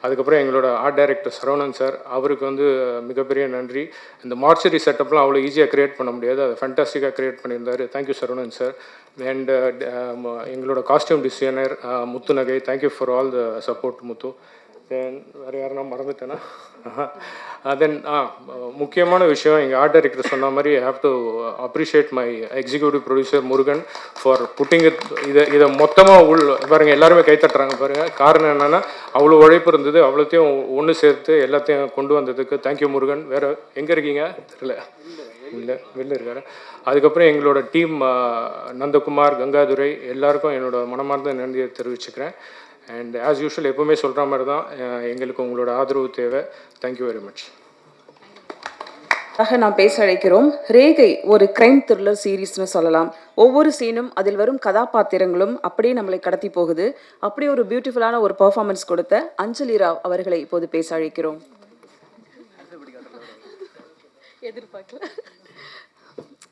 அதுக்கப்புறம் எங்களோட ஆர்ட் டைரக்டர் சரவணன் சார், அவருக்கு வந்து மிகப்பெரிய நன்றி. இந்த மார்ச்சரி செட்டப்லாம் அவ்வளோ ஈஸியாக க்ரியேட் பண்ண முடியாது, அதை ஃபேண்டாஸ்டிக்காக க்ரியேட் பண்ணியிருந்தார். Thank you Saravanan sir. அண்ட் எங்களோட costume designer Muthu Nagai, thank you for all the support Muthu. Then வேறு யாருன்னா மறந்துட்டேன்னா தென் முக்கியமான விஷயம், எங்கள் ஆர்ட் டைரக்டர் சொன்ன மாதிரி I have to appreciate my executive producer Murugan for pudding இதை மொத்தமாக பாருங்கள், எல்லாருமே கைத்தட்டுறாங்க பாருங்கள். காரணம் என்னென்னா அவ்வளோ உழைப்பு இருந்தது, அவ்வளோத்தையும் ஒன்று சேர்த்து எல்லாத்தையும் கொண்டு வந்ததுக்கு தேங்க்யூ முருகன். வேறு எங்கே இருக்கீங்க தெரியல, இல்லை வெளில இருக்காரு. அதுக்கப்புறம் எங்களோட டீம் நந்தகுமார், கங்காதுரை எல்லாருக்கும் என்னோட மனமார்ந்த நன்றியை தெரிவிச்சுக்கிறேன். அண்ட் ஆஸ் யூஷுவல் எப்போவுமே சொல்கிற மாதிரி தான், எங்களுக்கு உங்களோட ஆதரவு தேவை. Thank you very much. நாம் பேச அழைக்கிறோம். ரேகை ஒரு கிரைம் த்ரில்லர் சீரீஸ்னு சொல்லலாம். ஒவ்வொரு சீனும் அதில் வரும் கதாபாத்திரங்களும் அப்படியே நம்மளை கடத்தி போகுது. அப்படி ஒரு பியூட்டிஃபுல்லான ஒரு பெர்ஃபார்மன்ஸ் கொடுத்த அஞ்சலி ராவ் அவர்களை இப்போது பேச அழைக்கிறோம்.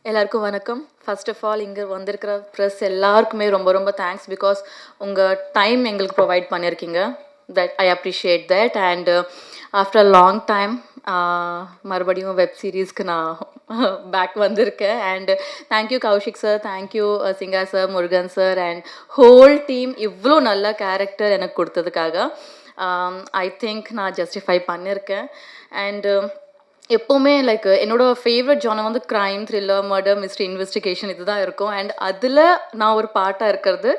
எல்லாருக்கும் வணக்கம். ஃபர்ஸ்ட் ஆஃப் ஆல் இங்கே வந்திருக்கிற ப்ரெஸ் எல்லாருக்குமே ரொம்ப ரொம்ப தேங்க்ஸ். பிகாஸ் உங்கள் டைம் எங்களுக்கு ப்ரொவைட் பண்ணியிருக்கீங்க. That I appreciate that. And after a long time மறுபடியும் வெப் சீரீஸ்க்கு நான் பேக் வந்திருக்கேன். And thank you Kaushik sir, thank you Singha sir, Murugan sir and whole team இவ்வளோ நல்ல கேரக்டர் எனக்கு கொடுத்ததுக்காக. ஐ திங்க் நான் ஜஸ்டிஃபை பண்ணியிருக்கேன். அண்டு எப்போவுமே லைக் என்னோடய ஃபேவரட் ஜானர் வந்து crime, thriller, murder, mystery, investigation இதுதான் இருக்கும். அண்ட் அதில் நான் ஒரு பார்ட்டாக இருக்கிறது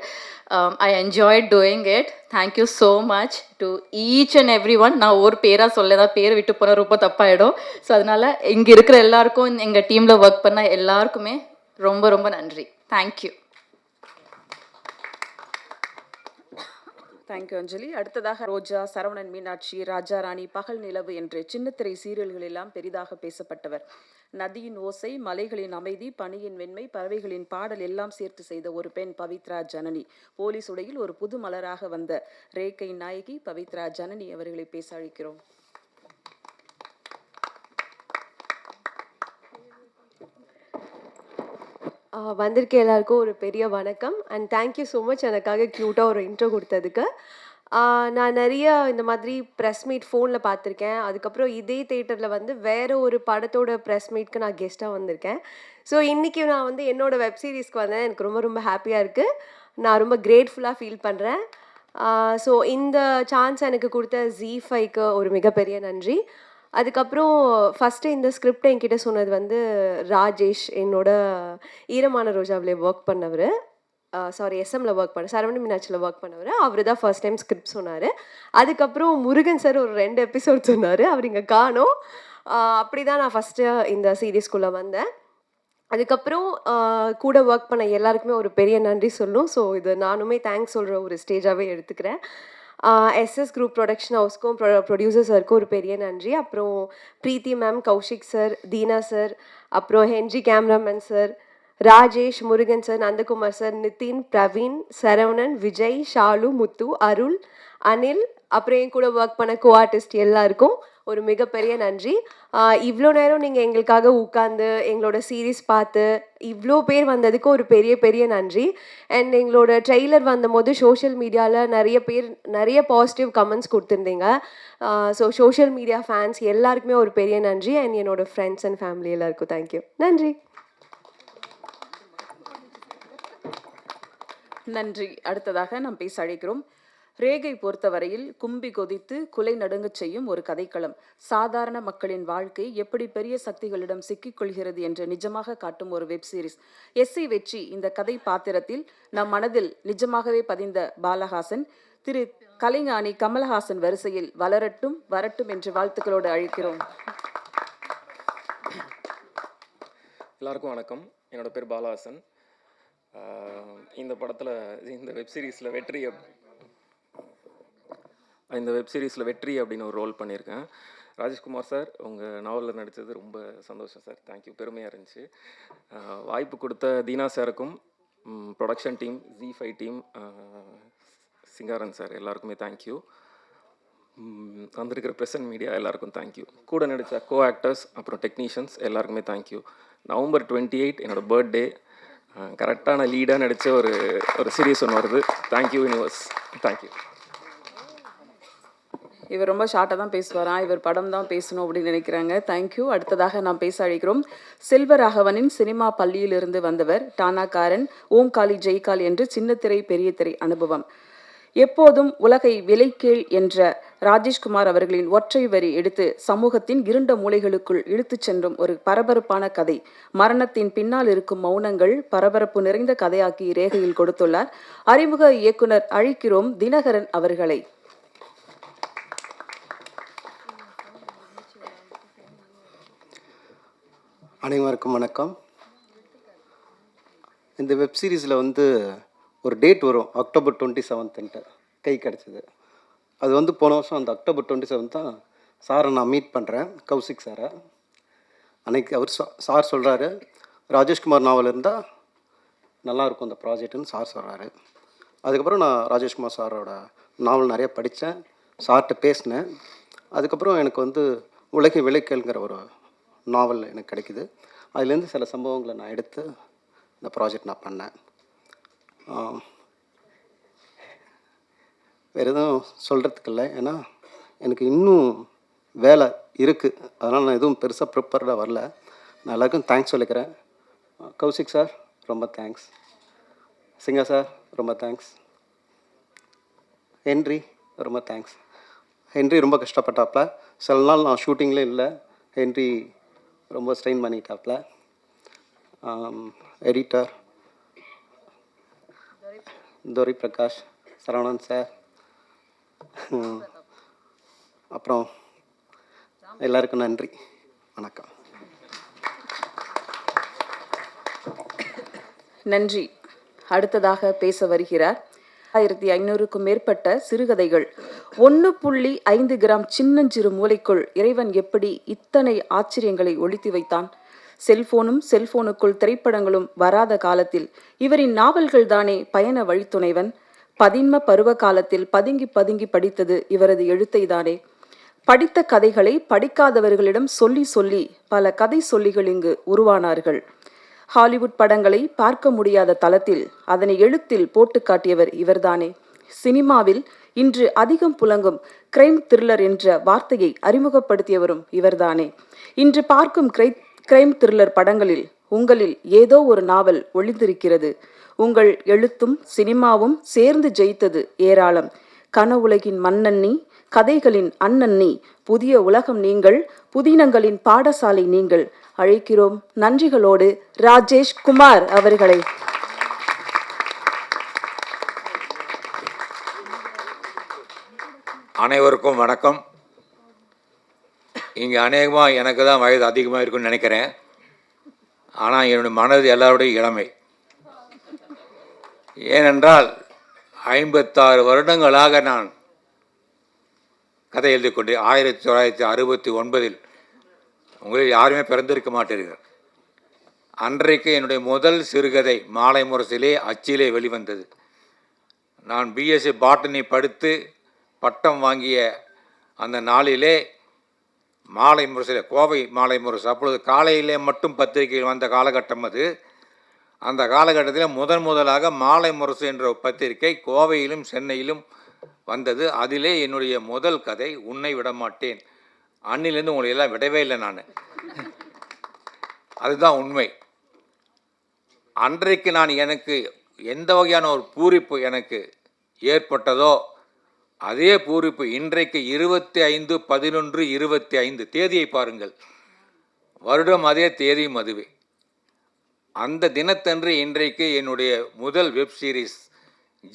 I enjoyed doing it. Thank you so much to each and every one. நான் ஒரு பேராக சொல்ல பேர் விட்டு போனால் ரொம்ப தப்பாயிடும். ஸோ அதனால் இங்கே இருக்கிற எல்லாருக்கும், எங்கள் டீமில் ஒர்க் பண்ண எல்லாருக்குமே ரொம்ப ரொம்ப நன்றி. தேங்க்யூ. தேங்க்யூ அஞ்சலி. அடுத்ததாக ரோஜா, சரவணன், மீனாட்சி, ராஜா ராணி, பகல் நிலவு என்று சின்னத்திரை சீரியல்கள் எல்லாம் பெரிதாக பேசப்பட்டவர். நதியின் ஓசை, மலைகளின் அமைதி, பனியின் வெண்மை, பறவைகளின் பாடல் எல்லாம் சேர்த்து செய்த ஒரு பெண் பவித்ரா ஜனனி. போலீஸ் உடையில் ஒரு புது மலராக வந்த ரேகை நாயகி பவித்ரா ஜனனி அவர்களை பேச அழைக்கிறோம். வந்திருக்க எல்லாருக்கும் ஒரு பெரிய வணக்கம். அண்ட் தேங்க்யூ ஸோ மச் எனக்காக க்யூட்டாக ஒரு இன்ட்ரோ கொடுத்ததுக்கு. நான் நிறைய இந்த மாதிரி ப்ரெஸ் மீட் ஃபோனில் பார்த்துருக்கேன். அதுக்கப்புறம் இதே தேட்டரில் வந்து வேறு ஒரு படத்தோட ப்ரெஸ் மீட்க்கு நான் கெஸ்ட்டாக வந்திருக்கேன். ஸோ இன்றைக்கி நான் வந்து என்னோடய வெப் சீரிஸ்க்கு வந்தேன். எனக்கு ரொம்ப ரொம்ப ஹாப்பியாக இருக்குது. நான் ரொம்ப கிரேட்ஃபுல்லாக ஃபீல் பண்ணுறேன். ஸோ இந்த சான்ஸ் எனக்கு கொடுத்த ZEE5க்கு ஒரு மிகப்பெரிய நன்றி. அதுக்கப்புறம் ஃபஸ்ட்டு இந்த ஸ்கிரிப்டை என்கிட்ட சொன்னது வந்து ராஜேஷ், என்னோட ஈரமான ரோஜாவில் ஒர்க் பண்ணவர். எஸ்எம்மில் ஒர்க் பண்ண, சரவண மீனாட்சியில் ஒர்க் பண்ணவர். அவர் தான் ஃபர்ஸ்ட் டைம் ஸ்கிரிப்ட் சொன்னார். அதுக்கப்புறம் முருகன் சார் ஒரு 2 எபிசோட் சொன்னார். அவர் இங்கே காணோம். அப்படி தான் நான் ஃபஸ்ட்டு இந்த சீரீஸ்குள்ளே வந்தேன். அதுக்கப்புறம் கூட ஒர்க் பண்ண எல்லாருக்குமே ஒரு பெரிய நன்றி சொல்லணும். ஸோ இது நானுமே தேங்க்ஸ் சொல்கிற ஒரு ஸ்டேஜாகவே எடுத்துக்கிறேன். எஸ்எஸ் குரூப் ப்ரொடக்ஷன் ஹவுஸ்க்கும் ப்ரொடியூசர் சாருக்கும் ஒரு பெரிய நன்றி. அப்புறம் Preethi ma'am, Kaushik sir, Dheena sir, அப்புறம் Henry cameraman sir, Rajesh, Murugan sir, Nandakumar sir, Nithin, Praveen, Saravanan, Vijay, Shalu, Muthu, Arul, Anil, அப்புறம் என் கூட ஒர்க் பண்ண கோ ஆர்டிஸ்ட் எல்லாருக்கும் ஒரு மிகப்பெரிய நன்றி. இவ்வளோ நேரம் நீங்கள் எங்களுக்காக உட்காந்து எங்களோட சீரீஸ் பார்த்து இவ்வளோ பேர் வந்ததுக்கு ஒரு பெரிய பெரிய நன்றி. அண்ட் எங்களோட ட்ரெய்லர் வந்தபோது சோஷியல் மீடியாவில் நிறைய பேர் நிறைய பாசிட்டிவ் கமெண்ட்ஸ் கொடுத்துருந்தீங்க. ஸோ சோஷியல் மீடியா ஃபேன்ஸ் எல்லாருக்குமே ஒரு பெரிய நன்றி. அண்ட் என்னோடய ஃப்ரெண்ட்ஸ் அண்ட் ஃபேமிலி எல்லாருக்கும் தேங்க்யூ. நன்றி. நன்றி. அடுத்ததாக நாம் பேச அழைக்கிறோம். ரேகை பொறுத்தவரையில் கும்பி கொதித்து குலை நடுங்கச் செய்யும் ஒரு கதைக்களம். சாதாரண மக்களின் வாழ்க்கை எப்படி பெரிய சக்திகளிடம் சிக்கிக்கொள்கிறது என்று நிஜமாக காட்டும் ஒரு வெப் சீரிஸ். எஸ்சி வெற்றி இந்த கதை பாத்திரத்தில் நம் மனதில் நிஜமாகவே பதிந்த பாலஹாசன் திரு கலைஞானி கமலஹாசன் வரிசையில் வளரட்டும் வரட்டும் என்று வாழ்த்துக்களோடு அழைக்கிறோம். எல்லாருக்கும் வணக்கம். என்னோட பேர் பாலஹாசன். இந்த படத்தில் இந்த வெப் சீரிஸில் வெற்றி அப்படின்னு ஒரு ரோல் பண்ணியிருக்கேன். ராஜேஷ்குமார் சார், உங்கள் நாவலில் நடித்தது ரொம்ப சந்தோஷம் சார். தேங்க்யூ, பெருமையாக இருந்துச்சு. வாய்ப்பு கொடுத்த தீனா சாருக்கும், production team, Z5 team, Singaran sir எல்லாருக்குமே தேங்க்யூ. வந்திருக்கிற ப்ரெசன்ட் மீடியா எல்லாருக்கும் தேங்க்யூ. கூட நடித்த கோ ஆக்டர்ஸ் அப்புறம் டெக்னீஷியன்ஸ் எல்லாருக்குமே தேங்க்யூ. November 28 என்னோடய பர்த்டே. கரெக்டான லீடாக நடித்த ஒரு சீரீஸ் ஒன்று வருது. Thank you universe. தேங்க்யூ. இவர் ரொம்ப ஷார்ட்டாக தான் பேசுவாராம். இவர் படம் தான் பேசணும் அப்படின்னு நினைக்கிறாங்க. தேங்க்யூ. அடுத்ததாக நாம் பேச அழைக்கிறோம். செல்வராகவனின் சினிமா பள்ளியிலிருந்து வந்தவர். டானாக்காரன், ஓம்காலி, ஜெய்கால் என்று சின்னத்திரை பெரிய திரை அனுபவம். எப்போதும் உலகை விலைக்கீழ் என்ற ராஜேஷ்குமார் அவர்களின் ஒற்றை வரி எடுத்து சமூகத்தின் இருண்ட மூலைகளுக்குள் இழுத்துச் சென்றும் ஒரு பரபரப்பான கதை. மரணத்தின் பின்னால் இருக்கும் மௌனங்கள் பரபரப்பு நிறைந்த கதையாக்கி ரேகையில் கொடுத்துள்ளார். அறிமுக இயக்குனர் அழைக்கிறோம் தினகரன் அவர்களை. அனைவருக்கும் வணக்கம். இந்த வெப் சீரிஸில் ஒரு டேட் வரும், October 27 கை கிடச்சிது. அது போன வருஷம் அந்த October 27 தான் சாரை நான் மீட் பண்ணுறேன், கௌசிக் சாரை. அன்னைக்கு அவர் சார் சொல்கிறாரு, ராஜேஷ்குமார் நாவல் இருந்தால் நல்லாயிருக்கும் அந்த ப்ராஜெக்ட்டுன்னு சார் சொல்கிறாரு. அதுக்கப்புறம் நான் ராஜேஷ்குமார் சாரோட நாவல் நிறைய படித்தேன், சார்கிட்ட பேசினேன். அதுக்கப்புறம் எனக்கு உலகை விலைக்கேள்ங்கிற ஒரு நாவல் எனக்கு கிடைக்குது. அதுலேருந்து சில சம்பவங்களை நான் எடுத்து இந்த ப்ராஜெக்ட் நான் பண்ணேன். வேறு எதுவும் சொல்கிறதுக்கு இல்லை, ஏன்னா எனக்கு இன்னும் வேலை இருக்குது. அதனால் நான் எதுவும் பெருசாக ப்ரிப்பேர்டாக வரல. நான் எல்லாருக்கும் தேங்க்ஸ் சொல்லிக்கிறேன். கௌசிக் சார் ரொம்ப தேங்க்ஸ், சிங்கா சார் ரொம்ப தேங்க்ஸ், ஹென்றி ரொம்ப தேங்க்ஸ். ஹென்றி ரொம்ப கஷ்டப்பட்டாப்ல. சில நாள் நான் ஷூட்டிங்லேயே இல்லை, ஹென்றி ரொம்ப ஸ்ட்ரெயின் பண்ணிட்டாப்ல. எடிட்டர் துரை பிரகாஷ், சரவணன் சார், அப்புறம் எல்லாருக்கும் நன்றி, வணக்கம். நன்றி. அடுத்ததாக பேச வருகிறார். 1500க்கும் மேற்பட்ட சிறுகதைகள், 1.5 கிராம் சின்னஞ்சிறு மூளைக்குள் இறைவன் எப்படி இத்தனை ஆச்சரியங்களை ஒளித்து வைத்தான்? செல்போனுக்குள் திரைப்படங்களும் வராத காலத்தில் இவரின் நாவல்கள் தானே பயண வழித்துணைவன். பதின்ம பருவ காலத்தில் பதுங்கி பதுங்கி படித்தது இவரது எழுத்தை தானே. படித்த கதைகளை படிக்காதவர்களிடம் சொல்லி சொல்லி பல கதை சொல்லிகள் இங்கு உருவானார்கள். ஹாலிவுட் படங்களை பார்க்க முடியாத தளத்தில் அதனை எழுத்தில் போட்டு காட்டியவர் இவர்தானே. சினிமாவில் இன்று அதிகம் புழங்கும் கிரைம் த்ரில்லர் என்ற வார்த்தையை அறிமுகப்படுத்தியவரும் இவர்தானே. இன்று பார்க்கும் கிரைம் த்ரில்லர் படங்களில் உங்களில் ஏதோ ஒரு நாவல் ஒளிந்திருக்கிறது. உங்கள் எழுத்தும் சினிமாவும் சேர்ந்து ஜெயித்தது ஏராளம். கனவுலகின் மன்னன்னி, கதைகளின் அண்ணன்னி, புதிய உலகம் நீங்கள், புதினங்களின் பாடசாலை நீங்கள். அழைக்கிறோம் நன்றிகளோடு ராஜேஷ்குமார் அவர்களை. அனைவருக்கும் வணக்கம். இங்கே அநேகமாக எனக்கு தான் வயது அதிகமாக இருக்குன்னு நினைக்கிறேன். ஆனால் என்னுடைய மனது எல்லாருடைய இளமை. ஏனென்றால் 56 வருடங்களாக நான் கதை எழுதி கொண்டு 1969 உங்களில் யாருமே பிறந்திருக்க மாட்டீர்கள். அன்றைக்கு என்னுடைய முதல் சிறுகதை மாலை முரசிலே அச்சிலே வெளிவந்தது. நான் பிஎஸ்சி பாட்டனி படித்து பட்டம் வாங்கிய அந்த நாளிலே மாலை முரசில், கோவை மாலை முரசு, அப்பொழுது காலையிலே மட்டும் பத்திரிகைகள் வந்த காலகட்டம் அது. அந்த காலகட்டத்தில் முதலாக மாலை முரசு என்ற பத்திரிகை கோவையிலும் சென்னையிலும் வந்தது. அதிலே என்னுடைய முதல் கதை உன்னை விடமாட்டேன். அன்னிலேருந்து உங்களை எல்லாம் விடவே இல்லை நான். அதுதான் உண்மை. அன்றைக்கு நான் எனக்கு எந்த வகையான ஒரு பூரிப்பு எனக்கு ஏற்பட்டதோ அதே பூரிப்பு இன்றைக்கு 25/11/25 தேதியை பாருங்கள், வருடம் அதே தேதியும் அதுவே. அந்த தினத்தன்று இன்றைக்கு என்னுடைய முதல் வெப் சீரிஸ்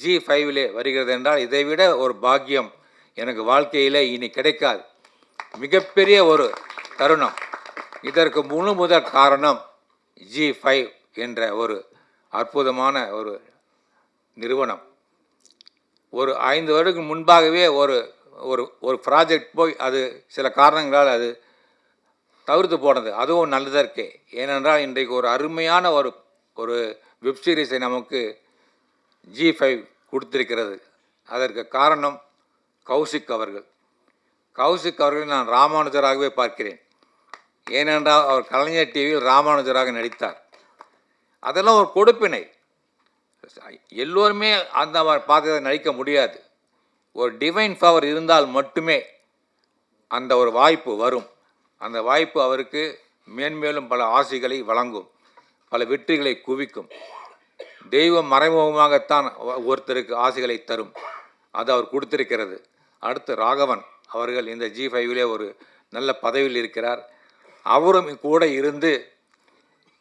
G5 வருகிறது என்றால் இதைவிட ஒரு பாக்கியம் எனக்கு வாழ்க்கையில் இனி கிடைக்காது. மிகப்பெரிய ஒரு தருணம். இதற்கு முதற் காரணம் G5 என்ற ஒரு அற்புதமான ஒரு நிறுவனம். ஒரு 5 வருடத்துக்கு முன்பாகவே ஒரு ஒரு ஒரு ப்ராஜெக்ட் போய் அது சில காரணங்களால் அது தவிர்த்து போனது. அதுவும் நல்லதற்கே. ஏனென்றால் இன்றைக்கு ஒரு அருமையான ஒரு வெப் சீரிஸை நமக்கு G5 கொடுத்திருக்கிறது. அதற்கு காரணம் கௌசிக் அவர்கள். கௌசிக் அவர்களை நான் ராமானுஜராகவே பார்க்கிறேன். ஏனென்றால் அவர் கலைஞர் டிவியில் ராமானுஜராக நடித்தார். அதெல்லாம் ஒரு கொடுப்பினை. எல்லோருமே அந்த பாத்திரத்தை நடிக்க முடியாது. ஒரு டிவைன் பவர் இருந்தால் மட்டுமே அந்த ஒரு வாய்ப்பு வரும். அந்த வாய்ப்பு அவருக்கு மேன்மேலும் பல ஆசைகளை வழங்கும், பல வெற்றிகளை குவிக்கும். தெய்வம் மறைமுகமாகத்தான் ஒருத்தருக்கு ஆசைகளை தரும். அது அவர் கொடுத்திருக்கிறது. அடுத்து ராகவன் அவர்கள் இந்த G5 ஒரு நல்ல பதவியில் இருக்கிறார். அவரும் கூட இருந்து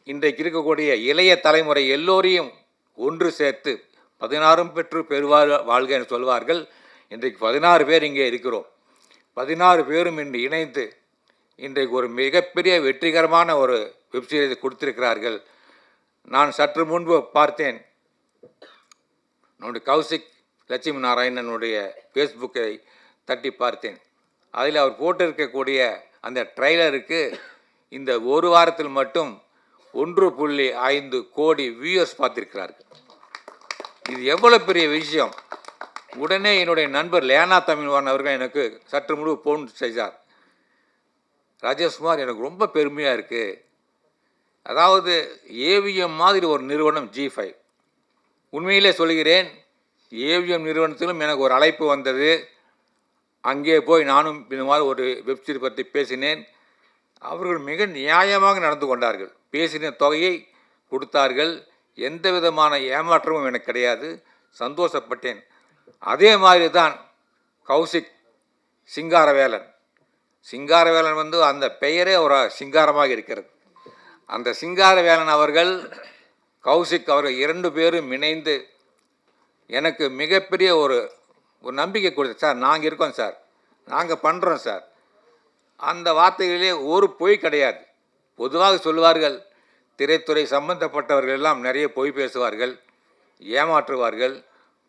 இன்றைக்கு இருக்கக்கூடிய இளைய தலைமுறை எல்லோரையும் ஒன்று சேர்த்து 16 பெற்று பெறுவார் வாழ்க என்று சொல்வார்கள். இன்றைக்கு 16 பேர் இங்கே இருக்கிறோம். 16 பேரும் இன்று இணைந்து இன்றைக்கு ஒரு மிகப்பெரிய வெற்றிகரமான ஒரு வெப்சீரிஸை கொடுத்திருக்கிறார்கள். நான் சற்று முன்பு பார்த்தேன், நம்முடைய கௌசிக் லட்சுமி நாராயணனுடைய ஃபேஸ்புக்கை தட்டி பார்த்தேன். அதில் அவர் போட்டிருக்கக்கூடிய அந்த ட்ரெய்லருக்கு இந்த ஒரு வாரத்தில் மட்டும் 1.5 கோடி வியூவர்ஸ் பார்த்திருக்கிறார்கள். இது எவ்வளோ பெரிய விஷயம். உடனே என்னுடைய நண்பர் லேனா தமிழ்வான் அவர்கள் எனக்கு சற்று முன்பு ஃபோன் செய்தார். ராஜேஷ்குமார், எனக்கு ரொம்ப பெருமையாக இருக்குது. அதாவது ஏவிஎம் மாதிரி ஒரு நிறுவனம் G5. உண்மையிலே சொல்கிறேன், ஏவிஎம் நிறுவனத்திலும் எனக்கு ஒரு அழைப்பு வந்தது. அங்கே போய் நானும் இந்த மாதிரி ஒரு வெப்சீரிஸ் பற்றி பேசினேன். அவர்கள் மிக நியாயமாக நடந்து கொண்டார்கள். பேசின தொகையை கொடுத்தார்கள். எந்த விதமான ஏமாற்றமும் எனக்கு கிடையாது. சந்தோஷப்பட்டேன். அதே மாதிரி தான் கௌசிக் சிங்காரவேலன். சிங்காரவேலன் அந்த பெயரே ஒரு சிங்காரமாக இருக்கிறது. அந்த சிங்காரவேலன் அவர்கள், கௌசிக் அவர்கள் 2 பேரும் இணைந்து எனக்கு மிகப்பெரிய ஒரு நம்பிக்கை கொடுத்து, சார் நாங்கள் இருக்கோம் சார், நாங்கள் பண்ணுறோம் சார். அந்த வார்த்தைகளிலே ஒரு பொய் கிடையாது. பொதுவாக சொல்லுவார்கள், திரைத்துறை சம்பந்தப்பட்டவர்கள் எல்லாம் நிறைய பொய் பேசுவார்கள், ஏமாற்றுவார்கள்,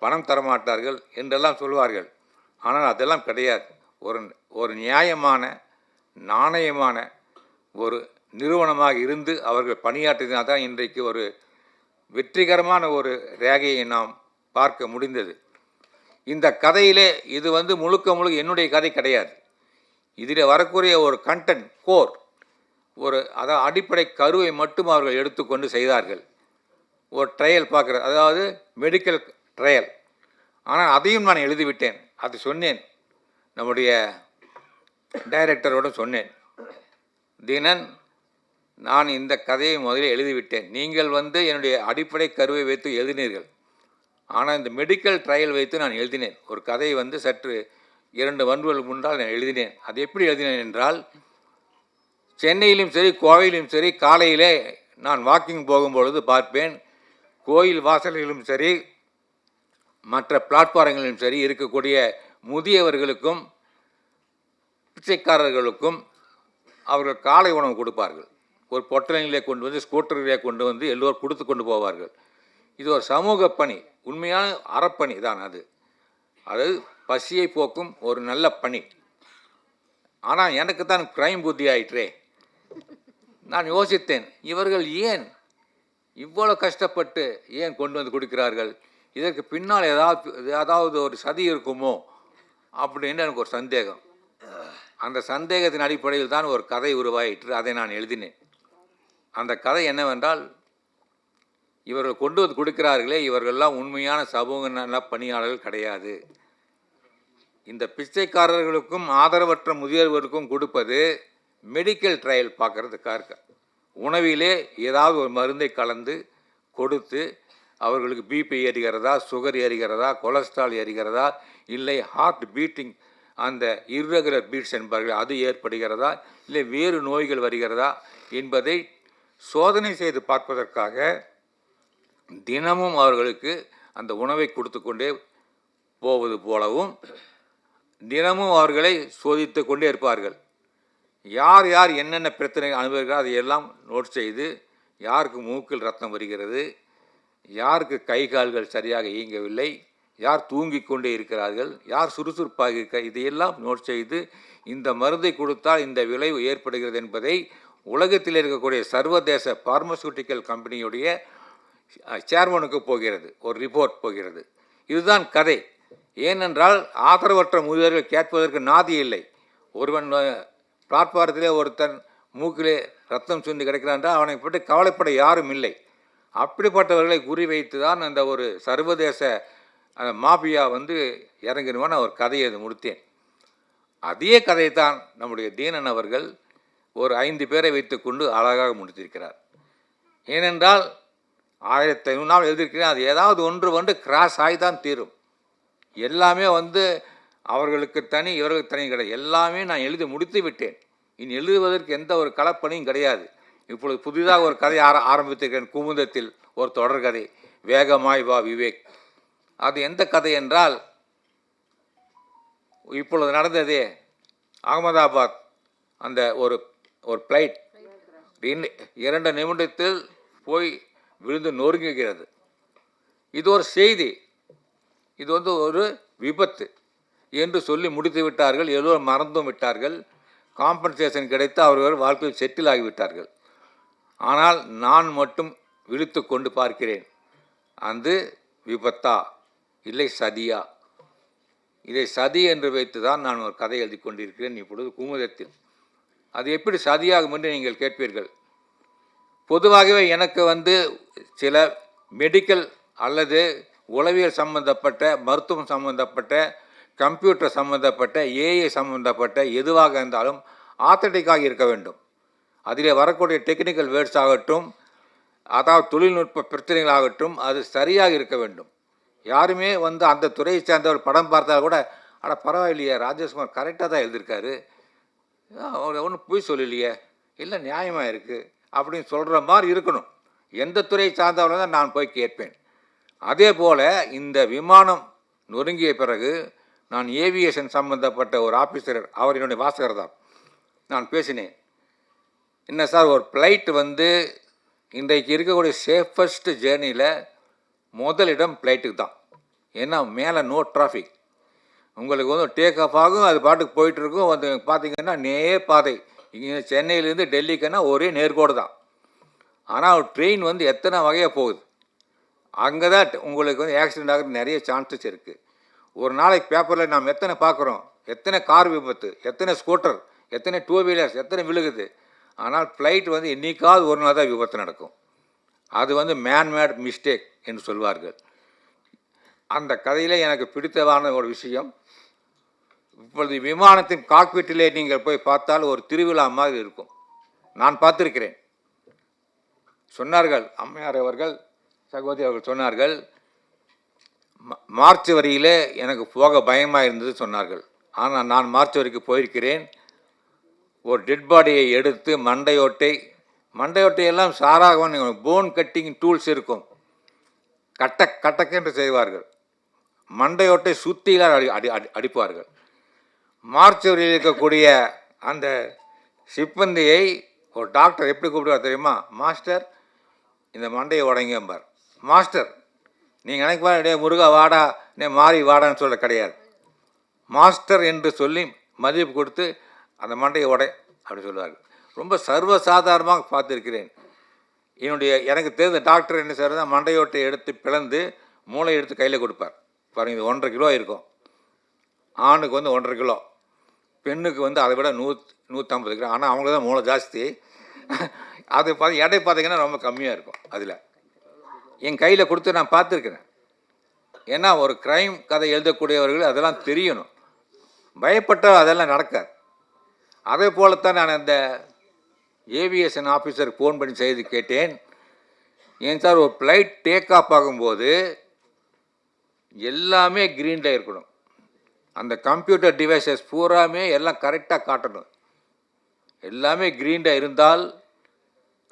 பணம் தரமாட்டார்கள் என்றெல்லாம் சொல்வார்கள். ஆனால் அதெல்லாம் கிடையாது. ஒரு நியாயமான நாணயமான ஒரு நிறுவனமாக இருந்து அவர்கள் பணியாற்றினால் தான் இன்றைக்கு ஒரு வெற்றிகரமான ஒரு ரேகையை நாம் பார்க்க முடிந்தது. இந்த கதையிலே இது முழுக்க என்னுடைய கதை கிடையாது. இதில் வரக்கூடிய ஒரு கண்டென்ட் கோர், அதாவது அடிப்படை கருவை மட்டும் அவர்கள் எடுத்துக்கொண்டு செய்தார்கள். ஒரு ட்ரையல் பார்க்குறது, அதாவது மெடிக்கல் ட்ரையல். ஆனால் அதையும் நான் எழுதிவிட்டேன். அது சொன்னேன், நம்முடைய டைரக்டரோடு சொன்னேன், தினன் நான் இந்த கதையை முதலில் எழுதிவிட்டேன். நீங்கள் என்னுடைய அடிப்படை கருவை வைத்து எழுதினீர்கள். ஆனால் இந்த மெடிக்கல் ட்ரையல் வைத்து நான் எழுதினேன். ஒரு கதை சற்று 2 வருடங்களுக்கு முன்னால் நான் எழுதினேன். அது எப்படி எழுதினேன் என்றால், சென்னையிலும் சரி கோவையிலும் சரி காலையிலே நான் வாக்கிங் போகும்பொழுது பார்ப்பேன், கோயில் வாசல்களிலும் சரி மற்ற பிளாட்ஃபாரங்களிலும் சரி இருக்கக்கூடிய முதியவர்களுக்கும் பிச்சைக்காரர்களுக்கும் அவர்கள் காலை உணவு கொடுப்பார்கள். ஒரு பொட்டலிலே கொண்டு ஸ்கூட்டரிலே கொண்டு எல்லோரும் கொடுத்து கொண்டு போவார்கள். இது ஒரு சமூக பணி, உண்மையான அறப்பணி தான் அது. அது பசியை போக்கும் ஒரு நல்ல பணி. ஆனால் எனக்கு தான் கிரைம் புத்தி ஆயிற்றே. நான் யோசித்தேன், இவர்கள் ஏன் இவ்வளோ கஷ்டப்பட்டு ஏன் கொண்டு வந்து கொடுக்கிறார்கள்? இதற்கு பின்னால் ஏதாவது ஒரு சதி இருக்குமோ அப்படின்னு எனக்கு ஒரு சந்தேகம். அந்த சந்தேகத்தின் அடிப்படையில் தான் ஒரு கதை உருவாயிற்று. அதை நான் எழுதினேன். அந்த கதை என்னவென்றால், இவர்கள் கொண்டு வந்து கொடுக்கிறார்களே, இவர்கள்லாம் உண்மையான சமூக நல பணியாளர்கள் கிடையாது. இந்த பிச்சைக்காரர்களுக்கும் ஆதரவற்ற முதியோர்களுக்கும் கொடுப்பது மெடிக்கல் ட்ரையல் பார்க்கறதுக்காக, உணவிலே ஏதாவது ஒரு மருந்தை கலந்து கொடுத்து அவர்களுக்கு பிபி ஏறுகிறதா, சுகர் ஏறுகிறதா, கொலஸ்ட்ரால் ஏறுகிறதா, இல்லை ஹார்ட் பீட்டிங் அந்த இர்ரெகுலர் பீட்ஸ் என்பார்கள் அது ஏற்படுகிறதா, இல்லை வேறு நோய்கள் வருகிறதா என்பதை சோதனை செய்து பார்ப்பதற்காக தினமும் அவர்களுக்கு அந்த உணவை கொடுத்து கொண்டே போவது போலவும் தினமும் அவர்களை சோதித்து கொண்டே இருப்பார்கள். யார் யார் என்னென்ன பிரச்சனை அனுபவிக்கிறார் அதையெல்லாம் நோட் செய்து, யாருக்கு மூக்கில் ரத்தம் வருகிறது, யாருக்கு கை கால்கள் சரியாக இயங்கவில்லை, யார் தூங்கிக் கொண்டே இருக்கிறார்கள், யார் சுறுசுறுப்பாக இருக்க, இதையெல்லாம் நோட் செய்து இந்த மருந்தை கொடுத்தால் இந்த விளைவு ஏற்படுகிறது என்பதை உலகத்தில் இருக்கக்கூடிய சர்வதேச பார்மசூட்டிக்கல் கம்பெனியுடைய சேர்மனுக்கு போகிறது, ஒரு ரிப்போர்ட் போகிறது. இதுதான் கதை. ஏனென்றால் ஆதரவற்ற முதியோர்கள் கேட்பதற்கு நாதி இல்லை. ஒருவன் பிளாட்பாரத்திலே ஒருத்தன் மூக்கிலே ரத்தம் சுண்டி கிடக்கிறான் என்றால் அவனை பற்றி கவலைப்பட யாரும் இல்லை. அப்படிப்பட்டவர்களை குறிவைத்து தான் அந்த ஒரு சர்வதேச மாபியா இறங்கினுவான் ஒரு கதையை முடித்தேன். அதே கதையைத்தான் நம்முடைய தீனன் அவர்கள் ஒரு 5 பேரை வைத்துக்கொண்டு அழகாக முடித்திருக்கிறார். ஏனென்றால் 1500 நாள் எழுதியிருக்கிறேன். அது ஏதாவது ஒன்று கிராஸ் ஆகிதான் தீரும். எல்லாமே அவர்களுக்கு தனி, இவர்களுக்கு தனி கிடையாது. எல்லாமே நான் எழுதி முடித்து விட்டேன். இனி எழுதுவதற்கு எந்த ஒரு களப்பணியும் கிடையாது. இப்பொழுது புதிதாக ஒரு கதை ஆரம்பித்திருக்கிறேன். குமுதத்தில் ஒரு தொடர் கதை, வேகமாய் வா விவேக். அது எந்த கதை என்றால், இப்பொழுது நடந்ததே அகமதாபாத் அந்த ஒரு ஃப்ளைட் 2 நிமிடத்தில் போய் விழுந்து நொறுங்குகிறது. இது ஒரு செய்தி, இது ஒரு விபத்து என்று சொல்லி முடித்து விட்டார்கள். எல்லோரும் மறந்தும் விட்டார்கள். காம்பன்சேஷன் கிடைத்து அவர்கள் வாழ்க்கையில் செட்டில் ஆகிவிட்டார்கள். ஆனால் நான் மட்டும் விழித்து கொண்டு பார்க்கிறேன், அந்த விபத்தா இல்லை சதியா? இதை சதி என்று வைத்து தான் நான் ஒரு கதை எழுதி கொண்டிருக்கிறேன் இப்பொழுது குமுதத்தில். அது எப்படி சதியாகும் என்று நீங்கள் கேட்பீர்கள். பொதுவாகவே எனக்கு சில மெடிக்கல் அல்லது உளவியல் சம்பந்தப்பட்ட, மருத்துவம் சம்பந்தப்பட்ட, கம்ப்யூட்டர் சம்பந்தப்பட்ட, ஏஐ சம்பந்தப்பட்ட எதுவாக இருந்தாலும் ஆத்தென்டிக்காக இருக்க வேண்டும். அதில் வரக்கூடிய டெக்னிக்கல் வேர்ட்ஸ் ஆகட்டும், அதாவது தொழில்நுட்ப பிரச்சனைகளாகட்டும், அது சரியாக இருக்க வேண்டும். யாருமே அந்த துறையை சேர்ந்த ஒரு படம் பார்த்தால் கூட, அட பரவாயில்லையே ராஜேஷ்குமார் கரெக்டாக தான் எழுதியிருக்காரு, அவர் ஒன்றும் பொய் சொல்லலையே, இல்லை நியாயமாக இருக்குது அப்படின்னு சொல்கிற மாதிரி இருக்கணும். எந்த துறையை சார்ந்தவர்கள் தான் நான் போய் கேட்பேன். அதே போல் இந்த விமானம் நொறுங்கிய பிறகு நான் ஏவியேஷன் சம்பந்தப்பட்ட ஒரு ஆஃபீஸர், அவர் என்னுடைய வாசகர் தான், நான் பேசினேன். என்ன சார், ஒரு ஃப்ளைட் இன்றைக்கு இருக்கக்கூடிய சேஃபஸ்ட் ஜேர்னியில் முதலிடம் ஃப்ளைட்டுக்கு தான். ஏன்னா மேலே நோ டிராஃபிக், உங்களுக்கு டேக் ஆஃப் ஆகும், அது பாட்டுக்கு போயிட்டுருக்கும். பார்த்தீங்கன்னா நேர் பாதை, இங்கே சென்னையிலேருந்து டெல்லிக்குன்னா ஒரே நேர்கோடு தான். ஆனால் ட்ரெயின் எத்தனை வகையாக போகுது, அங்கே தான் உங்களுக்கு ஆக்சிடெண்ட் ஆகிறது நிறைய சான்சஸ் இருக்குது. ஒரு நாளைக்கு பேப்பரில் நாம் எத்தனை பார்க்குறோம், எத்தனை கார் விபத்து, எத்தனை ஸ்கூட்டர், எத்தனை 2 வீலர்ஸ் எத்தனை விழுகுது. ஆனால் ஃப்ளைட் என்றைக்காவது ஒரு நாள் தான் விபத்து நடக்கும். அது மேன்மேட் மிஸ்டேக் என்று சொல்வார்கள். அந்த கதையில் எனக்கு பிடித்தமான ஒரு விஷயம், இப்பொழுது விமானத்தின் காக்பிட்டிலே நீங்கள் போய் பார்த்தால் ஒரு திருவிழா மாதிரி இருக்கும். நான் பார்த்துருக்கிறேன். சொன்னார்கள் அம்மையார் அவர்கள், சகோதரி அவர்கள் சொன்னார்கள், மார்ச் வரியிலே எனக்கு போக பயமாக இருந்தது சொன்னார்கள். ஆனால் நான் மார்ச் வரைக்கும் போயிருக்கிறேன். ஒரு டெட் பாடியை எடுத்து மண்டையோட்டையெல்லாம் சாராக போன் கட்டிங் டூல்ஸ் இருக்கும், கட்டக்கென்று செய்வார்கள். மண்டையோட்டை சுத்தியிலார் அடிப்பார்கள். மார்ச் வரியில் இருக்கக்கூடிய அந்த சிப்பந்தியை ஒரு டாக்டர் எப்படி கூப்பிடுவார் தெரியுமா? மாஸ்டர், இந்த மண்டையை உடங்கம்பார். மாஸ்டர், நீங்கள் நினைப்பா முருகா வாடா, மாறி வாடான்னு சொல்ல கிடையாது. மாஸ்டர் என்று சொல்லி மதிப்பு கொடுத்து அந்த மண்டையை உடை அப்படின்னு சொல்லுவார். ரொம்ப சர்வசாதாரணமாக பார்த்துருக்கிறேன். எனக்கு தெரிந்த டாக்டர் என்ன செய்யறதா, மண்டையோட்டை எடுத்து பிளந்து மூளை எடுத்து கையில் கொடுப்பார். பாருங்கள், இது 1.5 கிலோ இருக்கும். ஆணுக்கு வந்து 1.5 கிலோ, பெண்ணுக்கு வந்து அதை விட 150 கிலோ. ஆனால் அவங்களுக்கு தான் மூளை ஜாஸ்தி. அது எடை பார்த்தீங்கன்னா ரொம்ப கம்மியாக இருக்கும். அதில் என் கையில் கொடுத்து நான் பார்த்துருக்கிறேன். ஏன்னா ஒரு க்ரைம் கதை எழுதக்கூடியவர்கள் அதெல்லாம் தெரியணும். பயப்பட்டால் அதெல்லாம் நடக்காது. அதே போலத்தான் நான் அந்த ஏவியேஷன் ஆஃபீஸருக்கு ஃபோன் பண்ணி செய்து கேட்டேன். ஏன் சார், ஒரு ஃப்ளைட் டேக் ஆஃப் ஆகும்போது எல்லாமே க்ரீனில் இருக்கணும். அந்த கம்ப்யூட்டர் டிவைசஸ் பூராமே எல்லாம் கரெக்டாக காட்டணும். எல்லாமே க்ரீனில் இருந்தால்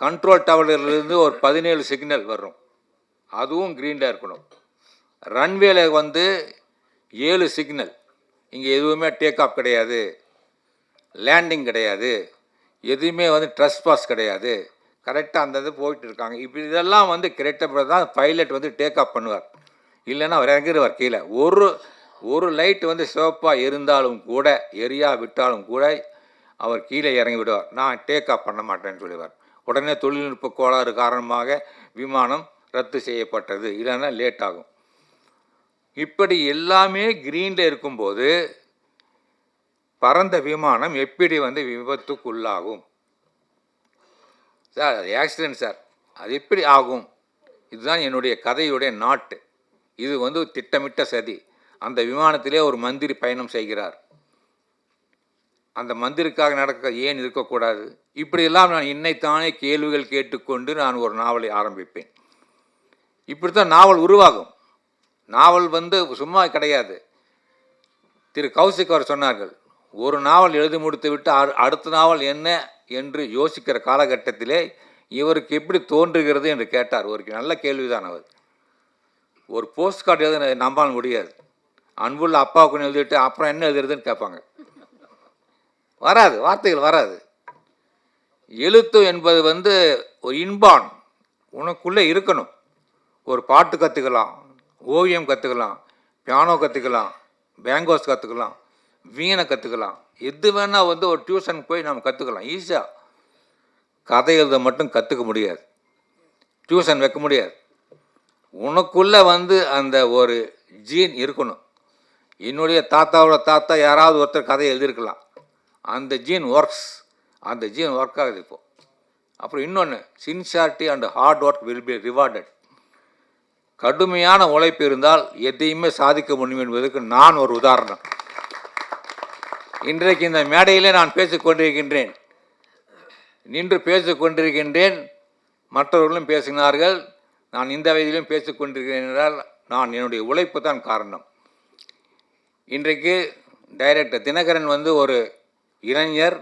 கண்ட்ரோல் டவரிலிருந்து ஒரு 17 சிக்னல் வரும், அதுவும் க்ரீனில் இருக்கணும். ரன்வேல வந்து 7 சிக்னல். இங்கே எதுவுமே டேக் ஆஃப் கிடையாது, லேண்டிங் கிடையாது, எதுவுமே வந்து ட்ரஸ் பாஸ் கிடையாது. கரெக்டாக அந்த இது போயிட்டு இருக்காங்க. இப்போ இதெல்லாம் வந்து கரெக்டாக தான் பைலட் வந்து டேக் ஆஃப் பண்ணுவார். இல்லைன்னா அவர் இறங்கிடுவார் கீழே. ஒரு லைட் வந்து சிவப்பாக இருந்தாலும் கூட, எரியா விட்டாலும் கூட அவர் கீழே இறங்கி விடுவார். நான் டேக் ஆஃப் பண்ண மாட்டேன்னு சொல்லுவார். உடனே தொழில்நுட்ப கோளாறு காரணமாக விமானம் ரத்து செய்யப்பட்டது, இல்லைன்னா லேட் ஆகும். இப்படி எல்லாமே க்ரீனில் இருக்கும்போது பறந்த விமானம் எப்படி வந்து விபத்துக்குள்ளாகும் சார்? அது ஆக்சிடென்ட் சார், அது எப்படி ஆகும்? இதுதான் என்னுடைய கதையுடைய நாட்டு. இது வந்து திட்டமிட்ட சதி. அந்த விமானத்திலே ஒரு மந்திரி பயணம் செய்கிறார். அந்த மந்திரிக்காக நடக்க ஏன் இருக்கக்கூடாது? இப்படியெல்லாம் நான் இன்னைத்தானே கேள்விகள் கேட்டுக்கொண்டு நான் ஒரு நாவலை ஆரம்பிப்பேன். இப்படித்தான் நாவல் உருவாகும். நாவல் வந்து சும்மா கிடையாது. திரு கௌசிக் அவர் சொன்னார்கள், ஒரு நாவல் எழுதி முடித்து விட்டு அடுத்த நாவல் என்ன என்று யோசிக்கிற காலகட்டத்திலே இவருக்கு எப்படி தோன்றுகிறது என்று கேட்டார். ஒரு நல்ல கேள்விதான். அவர் ஒரு போஸ்ட் கார்டு எழுத நம்பால் முடியாது. அன்புள்ள அப்பாவுக்குன்னு எழுதிட்டு அப்புறம் என்ன எழுதுறதுன்னு கேட்பாங்க. வராது, வார்த்தைகள் வராது. எழுத்து என்பது வந்து ஒரு இன்பான் உனக்குள்ளே இருக்கணும். ஒரு பாட்டு கற்றுக்கலாம், ஓவியம் கற்றுக்கலாம், பியானோ கற்றுக்கலாம், பேங்கோஸ் கற்றுக்கலாம், வீணை கற்றுக்கலாம். எது வேணால் வந்து ஒரு டியூஷன் போய் நம்ம கற்றுக்கலாம் ஈஸியாக. கதை எழுத மட்டும் கற்றுக்க முடியாது, டியூஷன் வைக்க முடியாது. உனக்குள்ளே வந்து அந்த ஒரு ஜீன் இருக்கணும். என்னுடைய தாத்தாவோட தாத்தா யாராவது ஒருத்தர் கதை எழுதியிருக்கலாம். அந்த ஜீன் ஒர்க்ஸ், அந்த ஜீன் ஒர்க் ஆகுது இப்போது. அப்புறம் இன்னொன்று, sincerity and hard work will be rewarded. கடுமையான உழைப்பு இருந்தால் எதையுமே சாதிக்க முடியும் என்பதற்கு நான் ஒரு உதாரணம். இன்றைக்கு இந்த மேடையிலே நான் பேசிக்கொண்டிருக்கின்றேன், நின்று பேசிக்கொண்டிருக்கின்றேன். மற்றவர்களும் பேசினார்கள், நான் இந்த வயதிலும் பேசிக்கொண்டிருக்கிறேன் என்றால் நான் என்னுடைய உழைப்பு தான் காரணம். இன்றைக்கு டைரக்டர் தினகரன் வந்து ஒரு இளைஞர்,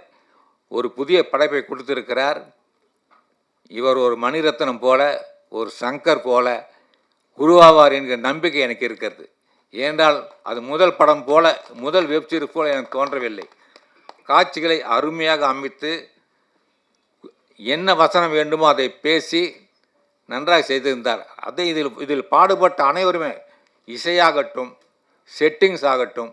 ஒரு புதிய படைப்பை கொடுத்திருக்கிறார். இவர் ஒரு மணிரத்னம் போல, ஒரு சங்கர் போல உருவாவார் என்கிற நம்பிக்கை எனக்கு இருக்கிறது. ஏனென்றால் அது முதல் படம் போல, முதல் வெப்சீரிஸ் போல எனக்கு தோன்றவில்லை. காட்சிகளை அருமையாக அமைத்து என்ன வசனம் வேண்டுமோ அதை பேசி நன்றாக செய்திருந்தார். அதை இதில் பாடுபட்ட அனைவருமே, இசையாகட்டும், செட்டிங்ஸ் ஆகட்டும்,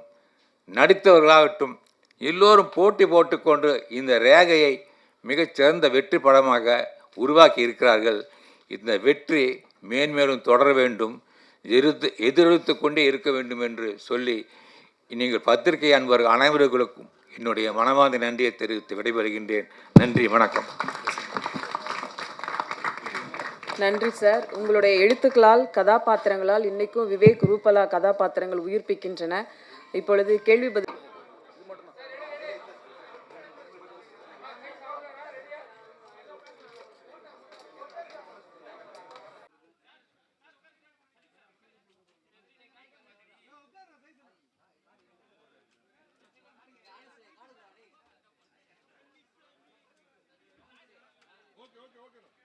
நடித்தவர்களாகட்டும், எல்லோரும் போட்டி போட்டுக்கொண்டு இந்த ரேகையை மிகச்சிறந்த வெற்றி படமாக உருவாக்கி இருக்கிறார்கள். இந்த வெற்றி மேன்மேலும் தொடர வேண்டும், எதிரொலித்து கொண்டே இருக்க வேண்டும் என்று சொல்லி நீங்கள் பத்திரிகை அன்பர்கள் அனைவர்களுக்கும் என்னுடைய மனமார்ந்த நன்றியை தெரிவித்து விடைபெறுகின்றேன். நன்றி, வணக்கம். நன்றி சார். உங்களுடைய எழுத்துக்களால், கதாபாத்திரங்களால் இன்றைக்கும் விவேக், ரூபலா கதாபாத்திரங்கள் உயிர்ப்பிக்கின்றன. இப்பொழுது கேள்வி பதில். Okay.